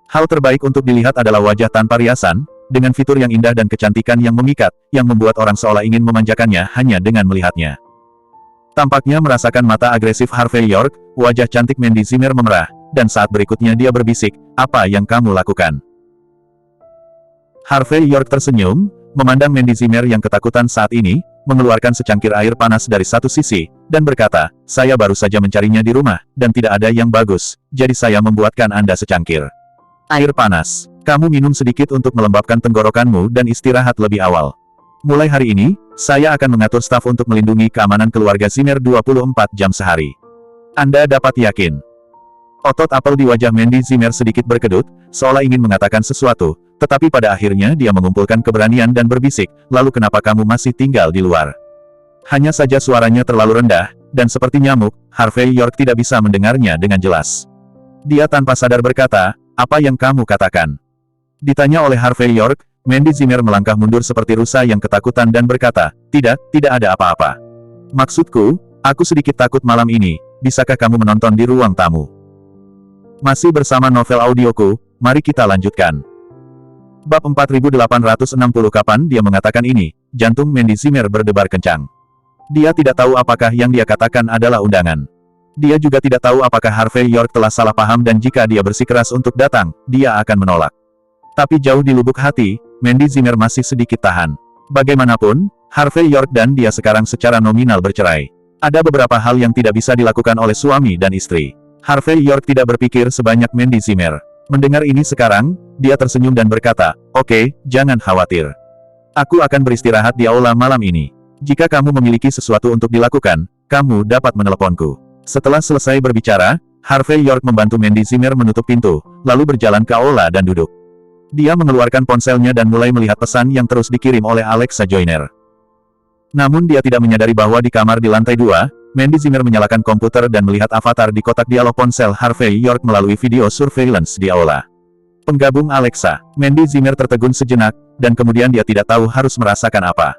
Hal terbaik untuk dilihat adalah wajah tanpa riasan, dengan fitur yang indah dan kecantikan yang memikat, yang membuat orang seolah ingin memanjakannya hanya dengan melihatnya. Tampaknya merasakan mata agresif Harvey York, wajah cantik Mandy Zimmer memerah, dan saat berikutnya dia berbisik, "Apa yang kamu lakukan?" Harvey York tersenyum, memandang Mandy Zimmer yang ketakutan saat ini, mengeluarkan secangkir air panas dari satu sisi, dan berkata, "Saya baru saja mencarinya di rumah, dan tidak ada yang bagus, jadi saya membuatkan Anda secangkir air panas. Kamu minum sedikit untuk melembabkan tenggorokanmu dan istirahat lebih awal. Mulai hari ini, saya akan mengatur staf untuk melindungi keamanan keluarga Zimmer 24 jam sehari. Anda dapat yakin." Otot apel di wajah Mandy Zimmer sedikit berkedut, seolah ingin mengatakan sesuatu, tetapi pada akhirnya dia mengumpulkan keberanian dan berbisik, "Lalu kenapa kamu masih tinggal di luar?" Hanya saja suaranya terlalu rendah, dan seperti nyamuk, Harvey York tidak bisa mendengarnya dengan jelas. Dia tanpa sadar berkata, "Apa yang kamu katakan?" Ditanya oleh Harvey York, Mandy Zimmer melangkah mundur seperti rusa yang ketakutan dan berkata, tidak ada apa-apa. "Maksudku, aku sedikit takut malam ini, bisakah kamu menonton di ruang tamu?" Masih bersama novel audioku, mari kita lanjutkan. Bab 4860. Kapan dia mengatakan ini, jantung Mandy Zimmer berdebar kencang. Dia tidak tahu apakah yang dia katakan adalah undangan. Dia juga tidak tahu apakah Harvey York telah salah paham dan jika dia bersikeras untuk datang, dia akan menolak. Tapi jauh di lubuk hati, Mandy Zimmer masih sedikit tahan. Bagaimanapun, Harvey York dan dia sekarang secara nominal bercerai. Ada beberapa hal yang tidak bisa dilakukan oleh suami dan istri. Harvey York tidak berpikir sebanyak Mandy Zimmer. Mendengar ini sekarang, dia tersenyum dan berkata, "Oke, jangan khawatir. Aku akan beristirahat di aula malam ini. Jika kamu memiliki sesuatu untuk dilakukan, kamu dapat meneleponku." Setelah selesai berbicara, Harvey York membantu Mandy Zimmer menutup pintu, lalu berjalan ke aula dan duduk. Dia mengeluarkan ponselnya dan mulai melihat pesan yang terus dikirim oleh Alexa Joyner. Namun dia tidak menyadari bahwa di kamar di lantai 2, Mandy Zimmer menyalakan komputer dan melihat avatar di kotak dialog ponsel Harvey York melalui video surveillance di aula. Penggabung Alexa. Mandy Zimmer tertegun sejenak, dan kemudian dia tidak tahu harus merasakan apa.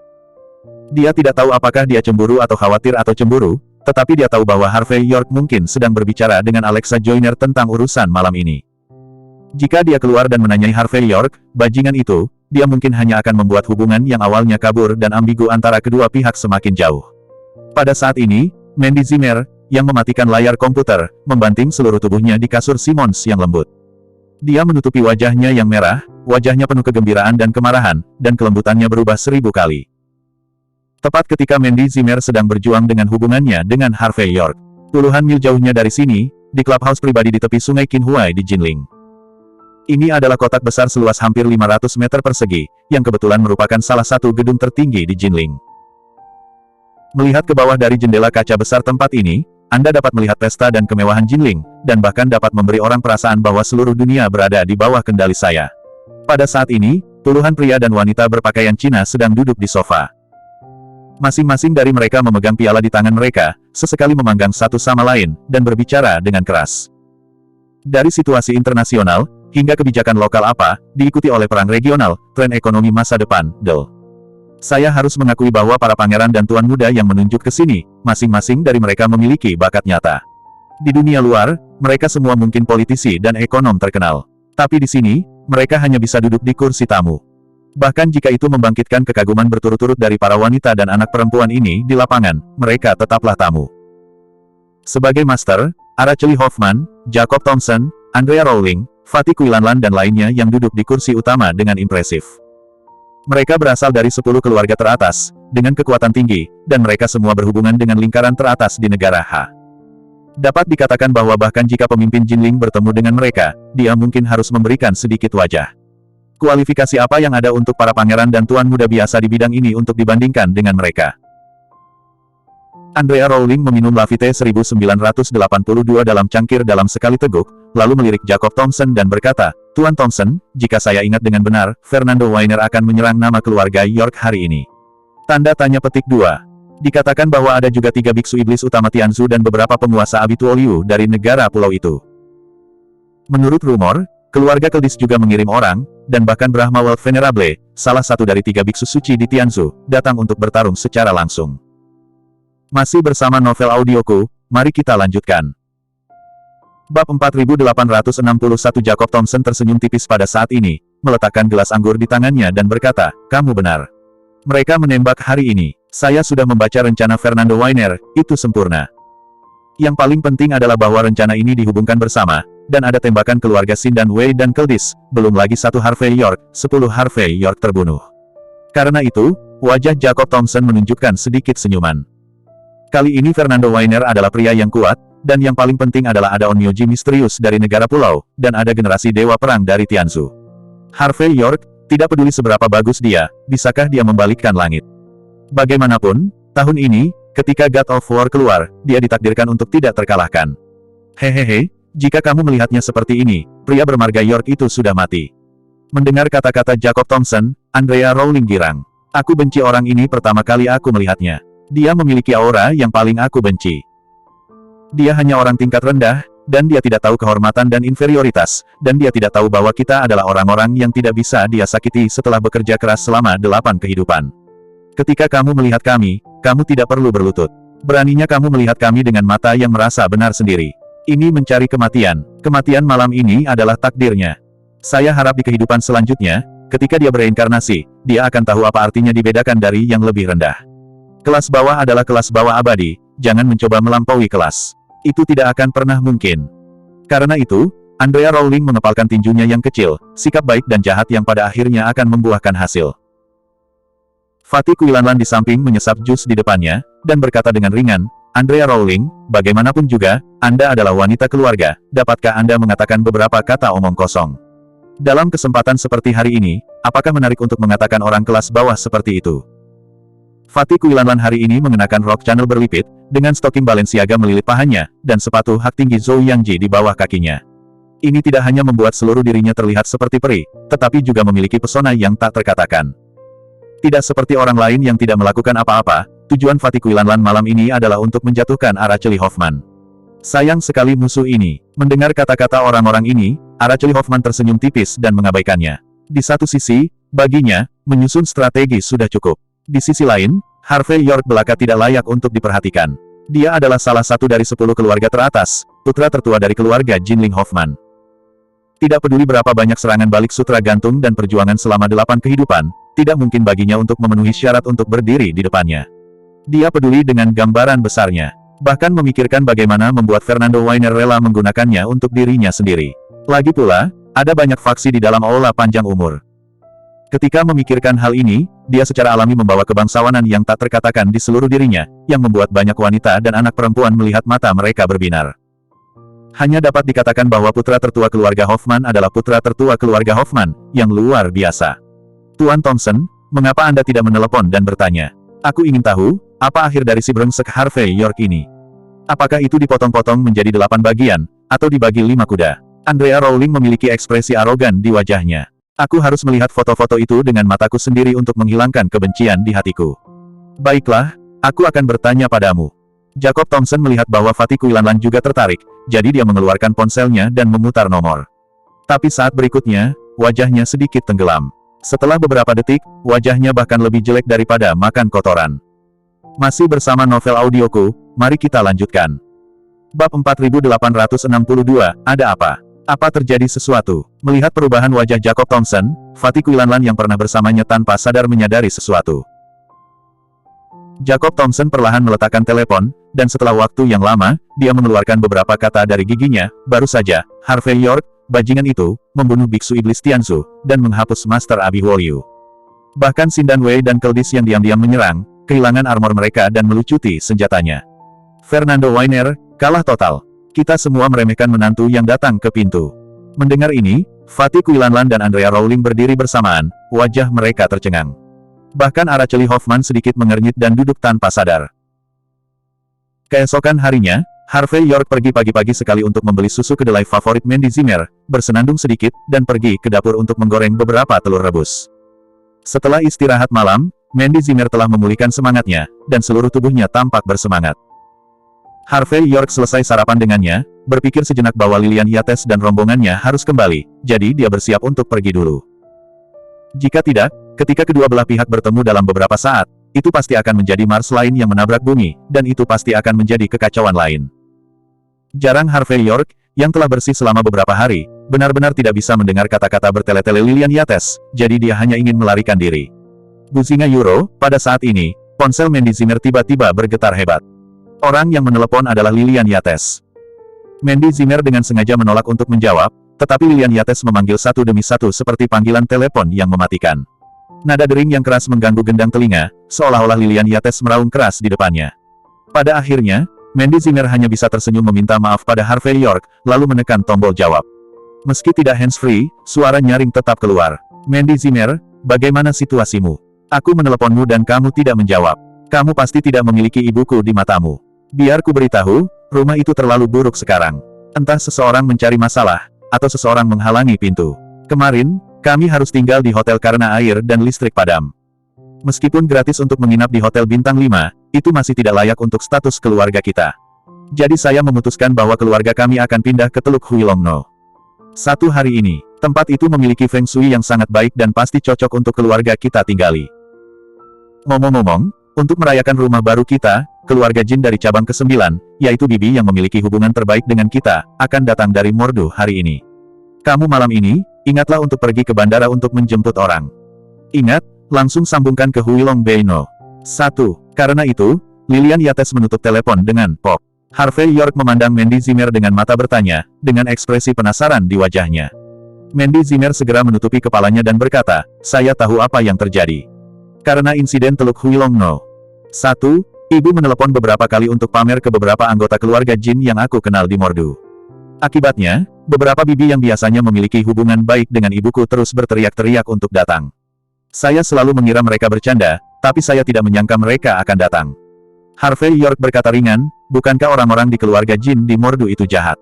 Dia tidak tahu apakah dia cemburu atau khawatir atau cemburu, tetapi dia tahu bahwa Harvey York mungkin sedang berbicara dengan Alexa Joyner tentang urusan malam ini. Jika dia keluar dan menanyai Harvey York, bajingan itu, dia mungkin hanya akan membuat hubungan yang awalnya kabur dan ambigu antara kedua pihak semakin jauh. Pada saat ini, Mandy Zimmer, yang mematikan layar komputer, membanting seluruh tubuhnya di kasur Simmons yang lembut. Dia menutupi wajahnya yang merah, wajahnya penuh kegembiraan dan kemarahan, dan kelembutannya berubah 1000 kali. Tepat ketika Mandy Zimmer sedang berjuang dengan hubungannya dengan Harvey York. Puluhan mil jauhnya dari sini, di clubhouse pribadi di tepi sungai Qinhuai di Jinling. Ini adalah kotak besar seluas hampir 500 meter persegi, yang kebetulan merupakan salah satu gedung tertinggi di Jinling. Melihat ke bawah dari jendela kaca besar tempat ini, Anda dapat melihat pesta dan kemewahan Jinling, dan bahkan dapat memberi orang perasaan bahwa seluruh dunia berada di bawah kendali saya. Pada saat ini, puluhan pria dan wanita berpakaian Cina sedang duduk di sofa. Masing-masing dari mereka memegang piala di tangan mereka, sesekali memanggang satu sama lain, dan berbicara dengan keras. Dari situasi internasional, hingga kebijakan lokal apa, diikuti oleh perang regional, tren ekonomi masa depan, DEL. Saya harus mengakui bahwa para pangeran dan tuan muda yang menunjuk ke sini, masing-masing dari mereka memiliki bakat nyata. Di dunia luar, mereka semua mungkin politisi dan ekonom terkenal. Tapi di sini, mereka hanya bisa duduk di kursi tamu. Bahkan jika itu membangkitkan kekaguman berturut-turut dari para wanita dan anak perempuan ini di lapangan, mereka tetaplah tamu. Sebagai master, Araceli Hoffman, Jacob Thompson, Andrea Rowling, Fatih Quilanlan dan lainnya yang duduk di kursi utama dengan impresif. Mereka berasal dari 10 keluarga teratas, dengan kekuatan tinggi, dan mereka semua berhubungan dengan lingkaran teratas di negara H. Dapat dikatakan bahwa bahkan jika pemimpin Jinling bertemu dengan mereka, dia mungkin harus memberikan sedikit wajah. Kualifikasi apa yang ada untuk para pangeran dan tuan muda biasa di bidang ini untuk dibandingkan dengan mereka? Andrea Rowling meminum Lafite 1982 dalam cangkir dalam sekali teguk, lalu melirik Jacob Thompson dan berkata, "Tuan Thompson, jika saya ingat dengan benar, Fernando Weiner akan menyerang nama keluarga York hari ini." Tanda tanya petik 2. Dikatakan bahwa ada juga 3 biksu iblis utama Tianzu dan beberapa penguasa Abitual Liu dari negara pulau itu. Menurut rumor, keluarga Keldis juga mengirim orang, dan bahkan Brahma World Venerable, salah satu dari 3 biksu suci di Tianzu, datang untuk bertarung secara langsung. Masih bersama novel audioku, mari kita lanjutkan. Bab 4861 Jacob Thompson tersenyum tipis pada saat ini, meletakkan gelas anggur di tangannya dan berkata, "Kamu benar. Mereka menembak hari ini. Saya sudah membaca rencana Fernando Weiner, itu sempurna. Yang paling penting adalah bahwa rencana ini dihubungkan bersama, dan ada tembakan keluarga Sin dan Wei dan Keldis, belum lagi 1 Harvey York, 10 Harvey York terbunuh." Karena itu, wajah Jacob Thompson menunjukkan sedikit senyuman. Kali ini Fernando Weiner adalah pria yang kuat, dan yang paling penting adalah ada Onmyoji misterius dari negara pulau, dan ada generasi dewa perang dari Tianzu. Harvey York, tidak peduli seberapa bagus dia, bisakah dia membalikkan langit? Bagaimanapun, tahun ini, ketika God of War keluar, dia ditakdirkan untuk tidak terkalahkan. Hehehe, jika kamu melihatnya seperti ini, pria bermarga York itu sudah mati. Mendengar kata-kata Jacob Thompson, Andrea Rowling girang. Aku benci orang ini pertama kali aku melihatnya. Dia memiliki aura yang paling aku benci. Dia hanya orang tingkat rendah, dan dia tidak tahu kehormatan dan inferioritas, dan dia tidak tahu bahwa kita adalah orang-orang yang tidak bisa dia sakiti setelah bekerja keras selama 8 kehidupan. Ketika kamu melihat kami, kamu tidak perlu berlutut. Beraninya kamu melihat kami dengan mata yang merasa benar sendiri. Ini mencari kematian. Kematian malam ini adalah takdirnya. Saya harap di kehidupan selanjutnya, ketika dia bereinkarnasi, dia akan tahu apa artinya dibedakan dari yang lebih rendah. Kelas bawah adalah kelas bawah abadi, jangan mencoba melampaui kelas. Itu tidak akan pernah mungkin. Karena itu, Andrea Rowling mengepalkan tinjunya yang kecil, sikap baik dan jahat yang pada akhirnya akan membuahkan hasil. Fatih Quilanlan di samping menyesap jus di depannya, dan berkata dengan ringan, "Andrea Rowling, bagaimanapun juga, Anda adalah wanita keluarga, dapatkah Anda mengatakan beberapa kata omong kosong? Dalam kesempatan seperti hari ini, apakah menarik untuk mengatakan orang kelas bawah seperti itu?" Fatih Quilanlan hari ini mengenakan rok Chanel berlipit, dengan stocking Balenciaga melilit pahanya, dan sepatu hak tinggi Zhou Yangji di bawah kakinya. Ini tidak hanya membuat seluruh dirinya terlihat seperti peri, tetapi juga memiliki pesona yang tak terkatakan. Tidak seperti orang lain yang tidak melakukan apa-apa, tujuan Fatih Quilanlan malam ini adalah untuk menjatuhkan Araceli Hoffman. Sayang sekali musuh ini. Mendengar kata-kata orang-orang ini, Araceli Hoffman tersenyum tipis dan mengabaikannya. Di satu sisi, baginya, menyusun strategi sudah cukup. Di sisi lain, Harvey York belaka tidak layak untuk diperhatikan. Dia adalah salah satu dari 10 keluarga teratas, putra tertua dari keluarga Jinling Hoffman. Tidak peduli berapa banyak serangan balik sutra gantung dan perjuangan selama 8 kehidupan, tidak mungkin baginya untuk memenuhi syarat untuk berdiri di depannya. Dia peduli dengan gambaran besarnya. Bahkan memikirkan bagaimana membuat Fernando Weiner rela menggunakannya untuk dirinya sendiri. Lagi pula, ada banyak faksi di dalam aula panjang umur. Ketika memikirkan hal ini, dia secara alami membawa kebangsawanan yang tak terkatakan di seluruh dirinya, yang membuat banyak wanita dan anak perempuan melihat mata mereka berbinar. Hanya dapat dikatakan bahwa putra tertua keluarga Hoffman adalah putra tertua keluarga Hoffman, yang luar biasa. Tuan Thompson, mengapa Anda tidak menelepon dan bertanya? Aku ingin tahu, apa akhir dari si brengsek Harvey York ini? Apakah itu dipotong-potong menjadi 8 bagian, atau dibagi 5 kuda? Andrea Rowling memiliki ekspresi arogan di wajahnya. Aku harus melihat foto-foto itu dengan mataku sendiri untuk menghilangkan kebencian di hatiku. Baiklah, aku akan bertanya padamu. Jacob Thompson melihat bahwa Fatih Kuilanlan juga tertarik, jadi dia mengeluarkan ponselnya dan memutar nomor. Tapi saat berikutnya, wajahnya sedikit tenggelam. Setelah beberapa detik, wajahnya bahkan lebih jelek daripada makan kotoran. Masih bersama novel audioku, mari kita lanjutkan. Bab 4862, ada apa? Apa terjadi sesuatu? Melihat perubahan wajah Jacob Thompson, Fatih Kuilanlan yang pernah bersamanya tanpa sadar menyadari sesuatu. Jacob Thompson perlahan meletakkan telepon, dan setelah waktu yang lama, dia mengeluarkan beberapa kata dari giginya, baru saja, Harvey York, bajingan itu, membunuh Biksu Iblis Tianzu, dan menghapus Master Abihwolyu. Bahkan Sindan Wei dan Keldis yang diam-diam menyerang, kehilangan armor mereka dan melucuti senjatanya. Fernando Weiner, kalah total. Kita semua meremehkan menantu yang datang ke pintu. Mendengar ini, Fatih Kuilanlan dan Andrea Rowling berdiri bersamaan, wajah mereka tercengang. Bahkan Araceli Hoffman sedikit mengernyit dan duduk tanpa sadar. Keesokan harinya, Harvey York pergi pagi-pagi sekali untuk membeli susu kedelai favorit Mandy Zimmer, bersenandung sedikit, dan pergi ke dapur untuk menggoreng beberapa telur rebus. Setelah istirahat malam, Mandy Zimmer telah memulihkan semangatnya, dan seluruh tubuhnya tampak bersemangat. Harvey York selesai sarapan dengannya, berpikir sejenak bahwa Lilian Yates dan rombongannya harus kembali, jadi dia bersiap untuk pergi dulu. Jika tidak, ketika kedua belah pihak bertemu dalam beberapa saat, itu pasti akan menjadi Mars lain yang menabrak bumi, dan itu pasti akan menjadi kekacauan lain. Jarang Harvey York, yang telah bersih selama beberapa hari, benar-benar tidak bisa mendengar kata-kata bertele-tele Lilian Yates, jadi dia hanya ingin melarikan diri. Buzinga Euro, pada saat ini, ponsel Mandy Zimmer tiba-tiba bergetar hebat. Orang yang menelepon adalah Lilian Yates. Mandy Zimmer dengan sengaja menolak untuk menjawab, tetapi Lilian Yates memanggil satu demi satu seperti panggilan telepon yang mematikan. Nada dering yang keras mengganggu gendang telinga, seolah-olah Lilian Yates meraung keras di depannya. Pada akhirnya, Mandy Zimmer hanya bisa tersenyum meminta maaf pada Harvey York, lalu menekan tombol jawab. Meski tidak hands-free, suara nyaring tetap keluar. Mandy Zimmer, bagaimana situasimu? Aku meneleponmu dan kamu tidak menjawab. Kamu pasti tidak memiliki ibuku di matamu. Biar ku beritahu, rumah itu terlalu buruk sekarang. Entah seseorang mencari masalah, atau seseorang menghalangi pintu. Kemarin, kami harus tinggal di hotel karena air dan listrik padam. Meskipun gratis untuk menginap di hotel bintang 5, itu masih tidak layak untuk status keluarga kita. Jadi saya memutuskan bahwa keluarga kami akan pindah ke Teluk Huilongno. Satu hari ini, tempat itu memiliki feng shui yang sangat baik dan pasti cocok untuk keluarga kita tinggali. Ngomong-ngomong, untuk merayakan rumah baru kita, keluarga Jin dari cabang ke-9, yaitu Bibi yang memiliki hubungan terbaik dengan kita, akan datang dari Mordu hari ini. Kamu malam ini, ingatlah untuk pergi ke bandara untuk menjemput orang. Ingat, langsung sambungkan ke Huilong Beino. 1. Karena itu, Lilian Yates menutup telepon dengan pop. Harvey York memandang Mandy Zimmer dengan mata bertanya, dengan ekspresi penasaran di wajahnya. Mandy Zimmer segera menutupi kepalanya dan berkata, saya tahu apa yang terjadi. Karena insiden Teluk Huilongno. 1. Ibu menelepon beberapa kali untuk pamer ke beberapa anggota keluarga Jin yang aku kenal di Mordu. Akibatnya, beberapa bibi yang biasanya memiliki hubungan baik dengan ibuku terus berteriak-teriak untuk datang. Saya selalu mengira mereka bercanda, tapi saya tidak menyangka mereka akan datang. Harvey York berkata ringan, bukankah orang-orang di keluarga Jin di Mordu itu jahat?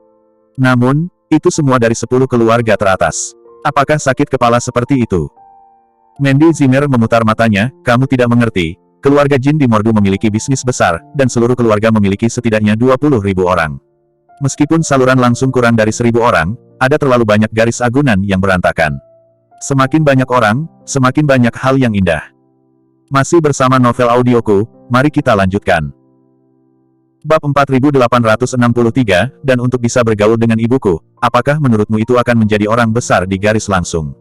Namun, itu semua dari 10 keluarga teratas. Apakah sakit kepala seperti itu? Mandy Zimmer memutar matanya, kamu tidak mengerti. Keluarga Jin di Mordu memiliki bisnis besar, dan seluruh keluarga memiliki setidaknya 20.000 orang. Meskipun saluran langsung kurang dari 1.000 orang, ada terlalu banyak garis agunan yang berantakan. Semakin banyak orang, semakin banyak hal yang indah. Masih bersama novel audioku, mari kita lanjutkan. Bab 4863, dan untuk bisa bergaul dengan ibuku, apakah menurutmu itu akan menjadi orang besar di garis langsung?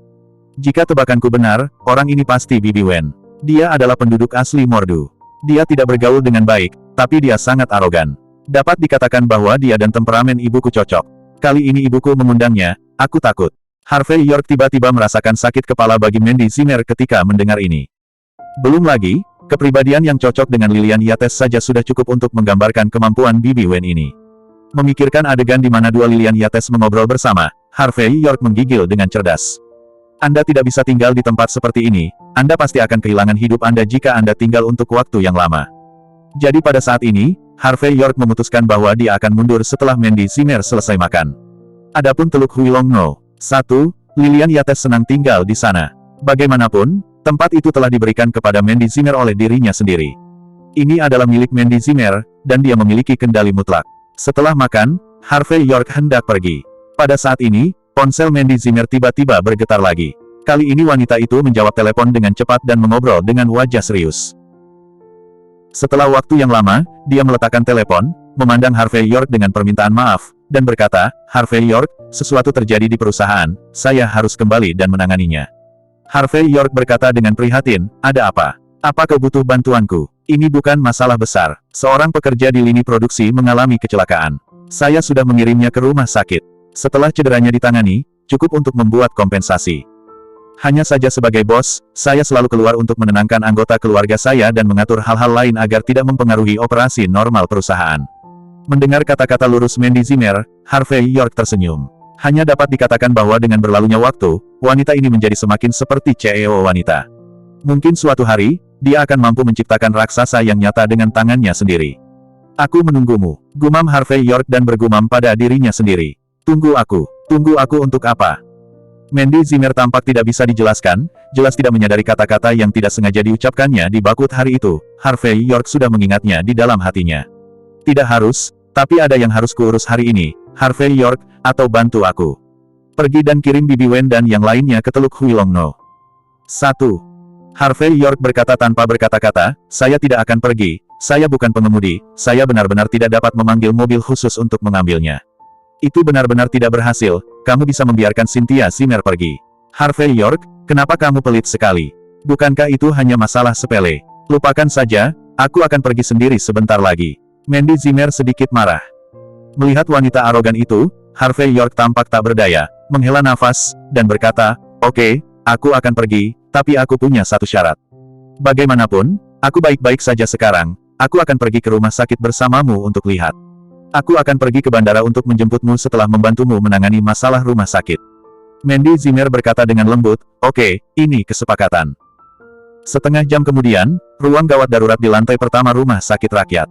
Jika tebakanku benar, orang ini pasti Bibi Wen. Dia adalah penduduk asli Mordu. Dia tidak bergaul dengan baik, tapi dia sangat arogan. Dapat dikatakan bahwa dia dan temperamen ibuku cocok. Kali ini ibuku mengundangnya, aku takut. Harvey York tiba-tiba merasakan sakit kepala bagi Mandy Zimmer ketika mendengar ini. Belum lagi, kepribadian yang cocok dengan Lilian Yates saja sudah cukup untuk menggambarkan kemampuan Bibi Wen ini. Memikirkan adegan di mana dua Lilian Yates mengobrol bersama, Harvey York menggigil dengan cerdas. Anda tidak bisa tinggal di tempat seperti ini, Anda pasti akan kehilangan hidup Anda jika Anda tinggal untuk waktu yang lama. Jadi pada saat ini, Harvey York memutuskan bahwa dia akan mundur setelah Mandy Zimmer selesai makan. Adapun Teluk Huilong No. 1, Lilian Yates senang tinggal di sana. Bagaimanapun, tempat itu telah diberikan kepada Mandy Zimmer oleh dirinya sendiri. Ini adalah milik Mandy Zimmer, dan dia memiliki kendali mutlak. Setelah makan, Harvey York hendak pergi. Pada saat ini, ponsel Mandy Zimmer tiba-tiba bergetar lagi. Kali ini wanita itu menjawab telepon dengan cepat dan mengobrol dengan wajah serius. Setelah waktu yang lama, dia meletakkan telepon, memandang Harvey York dengan permintaan maaf, dan berkata, Harvey York, sesuatu terjadi di perusahaan, saya harus kembali dan menanganinya. Harvey York berkata dengan prihatin, ada apa? Apa kau butuh bantuanku? Ini bukan masalah besar. Seorang pekerja di lini produksi mengalami kecelakaan. Saya sudah mengirimnya ke rumah sakit. Setelah cederanya ditangani, cukup untuk membuat kompensasi. Hanya saja sebagai bos, saya selalu keluar untuk menenangkan anggota keluarga saya dan mengatur hal-hal lain agar tidak mempengaruhi operasi normal perusahaan. Mendengar kata-kata lurus Mandy Zimmer, Harvey York tersenyum. Hanya dapat dikatakan bahwa dengan berlalunya waktu, wanita ini menjadi semakin seperti CEO wanita. Mungkin suatu hari, dia akan mampu menciptakan raksasa yang nyata dengan tangannya sendiri. Aku menunggumu, gumam Harvey York dan bergumam pada dirinya sendiri. Tunggu aku untuk apa? Mandy Zimmer tampak tidak bisa dijelaskan, jelas tidak menyadari kata-kata yang tidak sengaja diucapkannya di bakut hari itu. Harvey York sudah mengingatnya di dalam hatinya. Tidak harus, tapi ada yang harus kuurus hari ini, Harvey York, atau bantu aku. Pergi dan kirim Bibi Wen dan yang lainnya ke Teluk Huilong No. 1. Harvey York berkata tanpa berkata-kata, saya tidak akan pergi, saya bukan pengemudi, saya benar-benar tidak dapat memanggil mobil khusus untuk mengambilnya. Itu benar-benar tidak berhasil, kamu bisa membiarkan Cynthia Zimmer pergi. Harvey York, kenapa kamu pelit sekali? Bukankah itu hanya masalah sepele? Lupakan saja, aku akan pergi sendiri sebentar lagi. Mandy Zimmer sedikit marah. Melihat wanita arogan itu, Harvey York tampak tak berdaya, menghela nafas, dan berkata, oke, aku akan pergi, tapi aku punya satu syarat. Bagaimanapun, aku baik-baik saja sekarang, aku akan pergi ke rumah sakit bersamamu untuk lihat. Aku akan pergi ke bandara untuk menjemputmu setelah membantumu menangani masalah rumah sakit. Mandy Zimmer berkata dengan lembut, oke, ini kesepakatan. Setengah jam kemudian, ruang gawat darurat di lantai pertama rumah sakit rakyat.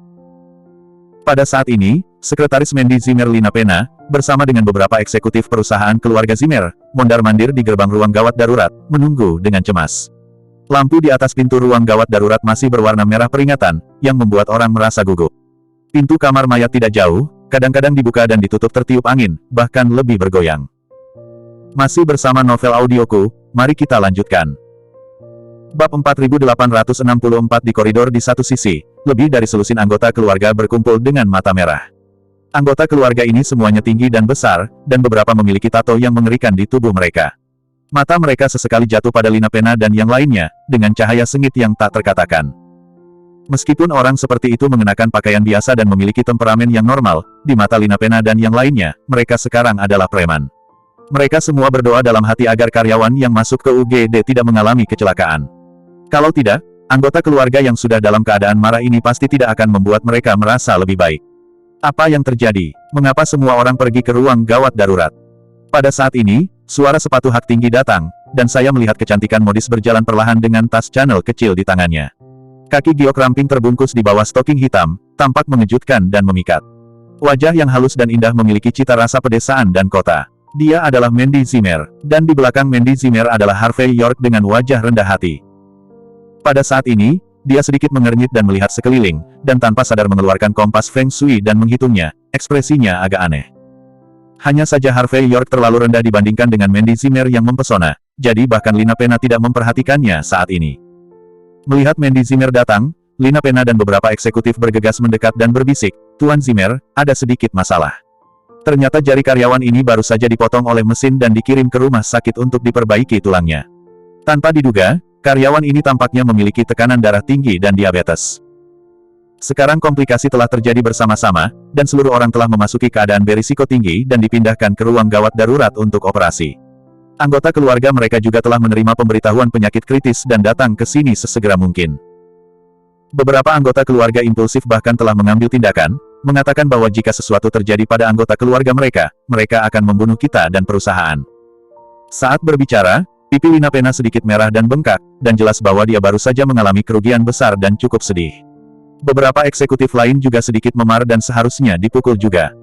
Pada saat ini, sekretaris Mandy Zimmer Lina Pena, bersama dengan beberapa eksekutif perusahaan keluarga Zimmer, mondar-mandir di gerbang ruang gawat darurat, menunggu dengan cemas. Lampu di atas pintu ruang gawat darurat masih berwarna merah peringatan, yang membuat orang merasa gugup. Pintu kamar mayat tidak jauh, kadang-kadang dibuka dan ditutup tertiup angin, bahkan lebih bergoyang. Masih bersama novel audioku, mari kita lanjutkan. Bab 4864 di koridor di satu sisi, lebih dari selusin anggota keluarga berkumpul dengan mata merah. Anggota keluarga ini semuanya tinggi dan besar, dan beberapa memiliki tato yang mengerikan di tubuh mereka. Mata mereka sesekali jatuh pada Lina Pena dan yang lainnya, dengan cahaya sengit yang tak terkatakan. Meskipun orang seperti itu mengenakan pakaian biasa dan memiliki temperamen yang normal, di mata Lina Pena dan yang lainnya, mereka sekarang adalah preman. Mereka semua berdoa dalam hati agar karyawan yang masuk ke UGD tidak mengalami kecelakaan. Kalau tidak, anggota keluarga yang sudah dalam keadaan marah ini pasti tidak akan membuat mereka merasa lebih baik. Apa yang terjadi? Mengapa semua orang pergi ke ruang gawat darurat? Pada saat ini, suara sepatu hak tinggi datang, dan saya melihat kecantikan modis berjalan perlahan dengan tas Chanel kecil di tangannya. Kaki giok ramping terbungkus di bawah stoking hitam, tampak mengejutkan dan memikat. Wajah yang halus dan indah memiliki cita rasa pedesaan dan kota. Dia adalah Mandy Zimmer, dan di belakang Mandy Zimmer adalah Harvey York dengan wajah rendah hati. Pada saat ini, dia sedikit mengernyit dan melihat sekeliling, dan tanpa sadar mengeluarkan kompas Feng Shui dan menghitungnya, ekspresinya agak aneh. Hanya saja Harvey York terlalu rendah dibandingkan dengan Mandy Zimmer yang mempesona, jadi bahkan Lina Pena tidak memperhatikannya saat ini. Melihat Mandy Zimmer datang, Lina Pena dan beberapa eksekutif bergegas mendekat dan berbisik, Tuan Zimmer, ada sedikit masalah. Ternyata jari karyawan ini baru saja dipotong oleh mesin dan dikirim ke rumah sakit untuk diperbaiki tulangnya. Tanpa diduga, karyawan ini tampaknya memiliki tekanan darah tinggi dan diabetes. Sekarang komplikasi telah terjadi bersama-sama, dan seluruh orang telah memasuki keadaan berisiko tinggi dan dipindahkan ke ruang gawat darurat untuk operasi. Anggota keluarga mereka juga telah menerima pemberitahuan penyakit kritis dan datang ke sini sesegera mungkin. Beberapa anggota keluarga impulsif bahkan telah mengambil tindakan, mengatakan bahwa jika sesuatu terjadi pada anggota keluarga mereka, mereka akan membunuh kita dan perusahaan. Saat berbicara, pipi Lina Pena sedikit merah dan bengkak, dan jelas bahwa dia baru saja mengalami kerugian besar dan cukup sedih. Beberapa eksekutif lain juga sedikit memar dan seharusnya dipukul juga.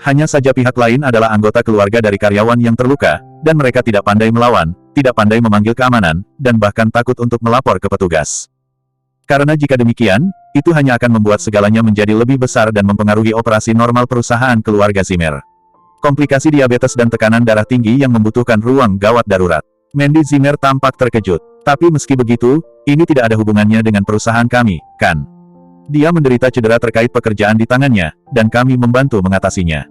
Hanya saja pihak lain adalah anggota keluarga dari karyawan yang terluka, dan mereka tidak pandai melawan, tidak pandai memanggil keamanan, dan bahkan takut untuk melapor ke petugas. Karena jika demikian, itu hanya akan membuat segalanya menjadi lebih besar dan mempengaruhi operasi normal perusahaan keluarga Zimmer. Komplikasi diabetes dan tekanan darah tinggi yang membutuhkan ruang gawat darurat. Mandy Zimmer tampak terkejut. Tapi meski begitu, ini tidak ada hubungannya dengan perusahaan kami, kan? Dia menderita cedera terkait pekerjaan di tangannya, dan kami membantu mengatasinya.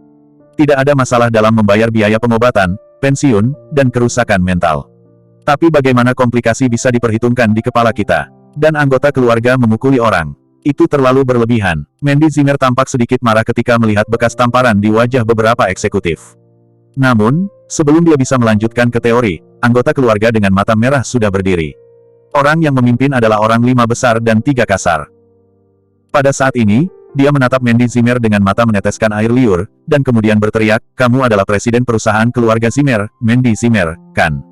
Tidak ada masalah dalam membayar biaya pengobatan, pensiun, dan kerusakan mental. Tapi bagaimana komplikasi bisa diperhitungkan di kepala kita? Dan anggota keluarga memukuli orang. Itu terlalu berlebihan. Mandy Zimmer tampak sedikit marah ketika melihat bekas tamparan di wajah beberapa eksekutif. Namun, sebelum dia bisa melanjutkan ke teori, anggota keluarga dengan mata merah sudah berdiri. Orang yang memimpin adalah orang 5 besar dan 3 kasar. Pada saat ini, dia menatap Mandy Zimmer dengan mata meneteskan air liur, dan kemudian berteriak, "Kamu adalah presiden perusahaan keluarga Zimmer, Mandy Zimmer, kan?"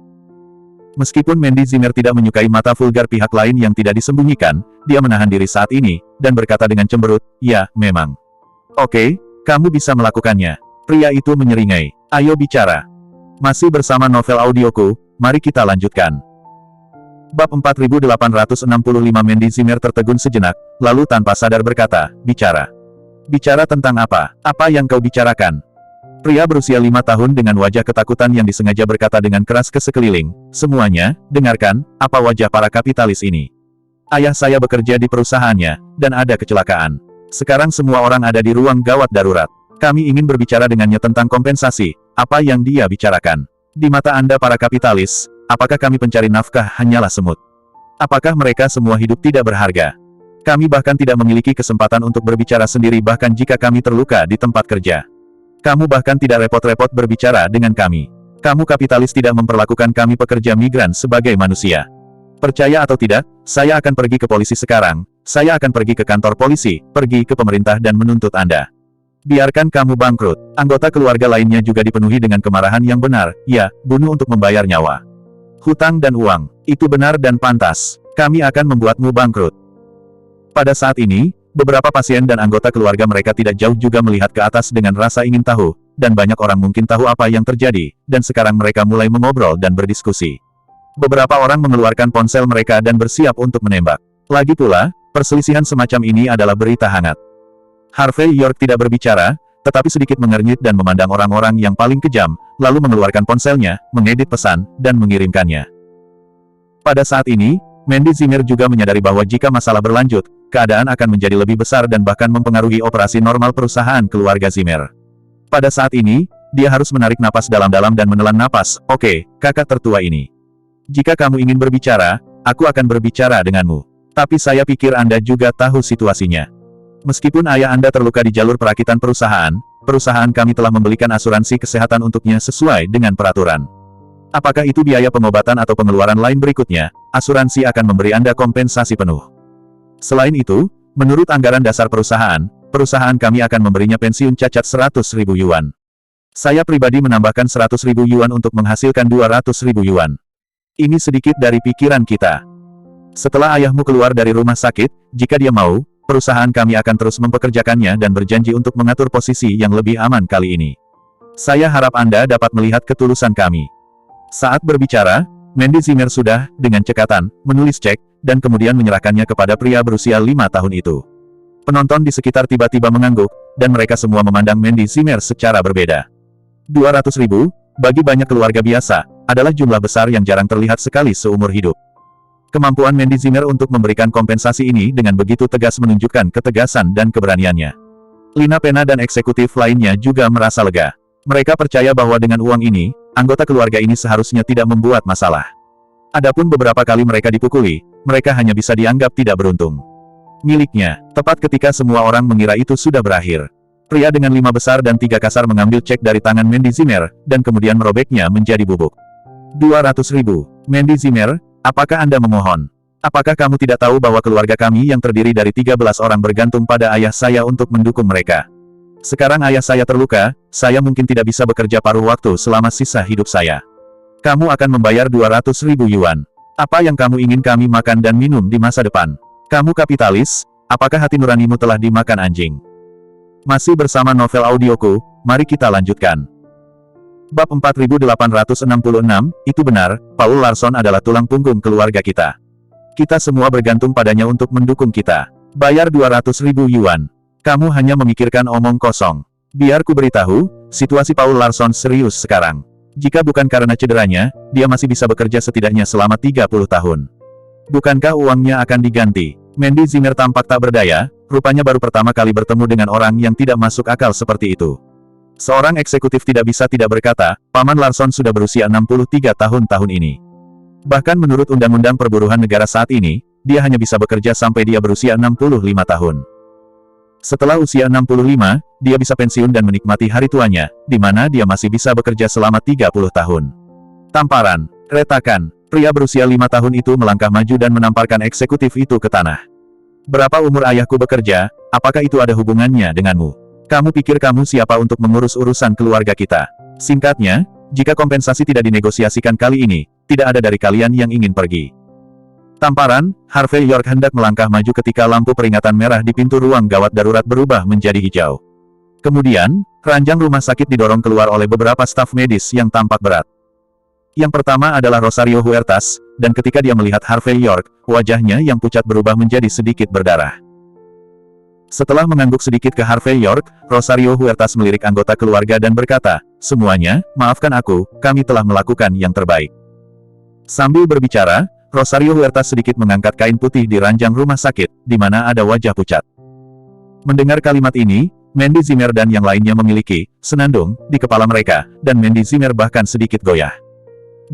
Meskipun Mandy Zimmer tidak menyukai mata vulgar pihak lain yang tidak disembunyikan, dia menahan diri saat ini, dan berkata dengan cemberut, "Ya, memang. Oke, kamu bisa melakukannya." Pria itu menyeringai, "Ayo bicara." Masih bersama novel audioku, mari kita lanjutkan. Bab 4865. Mandy Zimmer tertegun sejenak, lalu tanpa sadar berkata, "Bicara. Bicara tentang apa? Apa yang kau bicarakan?" Pria berusia 5 tahun dengan wajah ketakutan yang disengaja berkata dengan keras ke sekeliling, "Semuanya, dengarkan, apa wajah para kapitalis ini? Ayah saya bekerja di perusahaannya, dan ada kecelakaan. Sekarang semua orang ada di ruang gawat darurat. Kami ingin berbicara dengannya tentang kompensasi, apa yang dia bicarakan. Di mata Anda para kapitalis, apakah kami pencari nafkah hanyalah semut? Apakah mereka semua hidup tidak berharga? Kami bahkan tidak memiliki kesempatan untuk berbicara sendiri bahkan jika kami terluka di tempat kerja. Kamu bahkan tidak repot-repot berbicara dengan kami. Kamu kapitalis tidak memperlakukan kami pekerja migran sebagai manusia. Percaya atau tidak, saya akan pergi ke polisi sekarang, saya akan pergi ke kantor polisi, pergi ke pemerintah dan menuntut Anda. Biarkan kamu bangkrut." Anggota keluarga lainnya juga dipenuhi dengan kemarahan yang benar, "Ya, bunuh untuk membayar nyawa. Hutang dan uang, itu benar dan pantas. Kami akan membuatmu bangkrut." Pada saat ini, beberapa pasien dan anggota keluarga mereka tidak jauh juga melihat ke atas dengan rasa ingin tahu, dan banyak orang mungkin tahu apa yang terjadi, dan sekarang mereka mulai mengobrol dan berdiskusi. Beberapa orang mengeluarkan ponsel mereka dan bersiap untuk menembak. Lagi pula, perselisihan semacam ini adalah berita hangat. Harvey York tidak berbicara, tetapi sedikit mengernyit dan memandang orang-orang yang paling kejam, lalu mengeluarkan ponselnya, mengedit pesan, dan mengirimkannya. Pada saat ini, Mandy Zimmer juga menyadari bahwa jika masalah berlanjut, keadaan akan menjadi lebih besar dan bahkan mempengaruhi operasi normal perusahaan keluarga Zimmer. Pada saat ini, dia harus menarik napas dalam-dalam dan menelan napas. "Oke, kakak tertua ini. Jika kamu ingin berbicara, aku akan berbicara denganmu. Tapi saya pikir Anda juga tahu situasinya. Meskipun ayah Anda terluka di jalur perakitan perusahaan, perusahaan kami telah membelikan asuransi kesehatan untuknya sesuai dengan peraturan. Apakah itu biaya pengobatan atau pengeluaran lain berikutnya, asuransi akan memberi Anda kompensasi penuh. Selain itu, menurut anggaran dasar perusahaan, perusahaan kami akan memberinya pensiun cacat 100.000 yuan. Saya pribadi menambahkan 100.000 yuan untuk menghasilkan 200.000 yuan. Ini sedikit dari pikiran kita. Setelah ayahmu keluar dari rumah sakit, jika dia mau, perusahaan kami akan terus mempekerjakannya dan berjanji untuk mengatur posisi yang lebih aman kali ini. Saya harap Anda dapat melihat ketulusan kami." Saat berbicara, Mandy Zimmer sudah, dengan cekatan, menulis cek, dan kemudian menyerahkannya kepada pria berusia 5 tahun itu. Penonton di sekitar tiba-tiba mengangguk, dan mereka semua memandang Mandy Zimmer secara berbeda. 200.000, bagi banyak keluarga biasa, adalah jumlah besar yang jarang terlihat sekali seumur hidup. Kemampuan Mandy Zimmer untuk memberikan kompensasi ini dengan begitu tegas menunjukkan ketegasan dan keberaniannya. Lina Pena dan eksekutif lainnya juga merasa lega. Mereka percaya bahwa dengan uang ini, anggota keluarga ini seharusnya tidak membuat masalah. Adapun beberapa kali mereka dipukuli, mereka hanya bisa dianggap tidak beruntung. Miliknya, tepat ketika semua orang mengira itu sudah berakhir. Pria dengan 5 besar dan 3 kasar mengambil cek dari tangan Mandy Zimmer, dan kemudian merobeknya menjadi bubuk. 200.000. Mandy Zimmer, apakah Anda memohon? Apakah kamu tidak tahu bahwa keluarga kami yang terdiri dari 13 orang bergantung pada ayah saya untuk mendukung mereka? Sekarang ayah saya terluka, saya mungkin tidak bisa bekerja paruh waktu selama sisa hidup saya. Kamu akan membayar 200.000 yuan. Apa yang kamu ingin kami makan dan minum di masa depan? Kamu kapitalis, apakah hati nuranimu telah dimakan anjing? Masih bersama novel audioku, mari kita lanjutkan. Bab 4866, itu benar, Paul Larson adalah tulang punggung keluarga kita. Kita semua bergantung padanya untuk mendukung kita. Bayar 200.000 yuan. Kamu hanya memikirkan omong kosong. Biar ku beritahu, situasi Paul Larson serius sekarang. Jika bukan karena cederanya, dia masih bisa bekerja setidaknya selama 30 tahun. Bukankah uangnya akan diganti? Mandy Zimmer tampak tak berdaya, rupanya baru pertama kali bertemu dengan orang yang tidak masuk akal seperti itu. Seorang eksekutif tidak bisa tidak berkata, Paman Larson sudah berusia 63 tahun ini. Bahkan menurut Undang-Undang Perburuhan Negara saat ini, dia hanya bisa bekerja sampai dia berusia 65 tahun. Setelah usia 65, dia bisa pensiun dan menikmati hari tuanya, di mana dia masih bisa bekerja selama 30 tahun. Tamparan, retakan, pria berusia 5 tahun itu melangkah maju dan menamparkan eksekutif itu ke tanah. Berapa umur ayahku bekerja, apakah itu ada hubungannya denganmu? Kamu pikir kamu siapa untuk mengurus urusan keluarga kita? Singkatnya, jika kompensasi tidak dinegosiasikan kali ini, tidak ada dari kalian yang ingin pergi. Tamparan, Harvey York hendak melangkah maju ketika lampu peringatan merah di pintu ruang gawat darurat berubah menjadi hijau. Kemudian, ranjang rumah sakit didorong keluar oleh beberapa staf medis yang tampak berat. Yang pertama adalah Rosario Huertas, dan ketika dia melihat Harvey York, wajahnya yang pucat berubah menjadi sedikit berdarah. Setelah mengangguk sedikit ke Harvey York, Rosario Huertas melirik anggota keluarga dan berkata, "Semuanya, maafkan aku, kami telah melakukan yang terbaik." Sambil berbicara, Rosario Huertas sedikit mengangkat kain putih di ranjang rumah sakit, di mana ada wajah pucat. Mendengar kalimat ini, Mandy Zimmer dan yang lainnya memiliki senandung di kepala mereka, dan Mandy Zimmer bahkan sedikit goyah.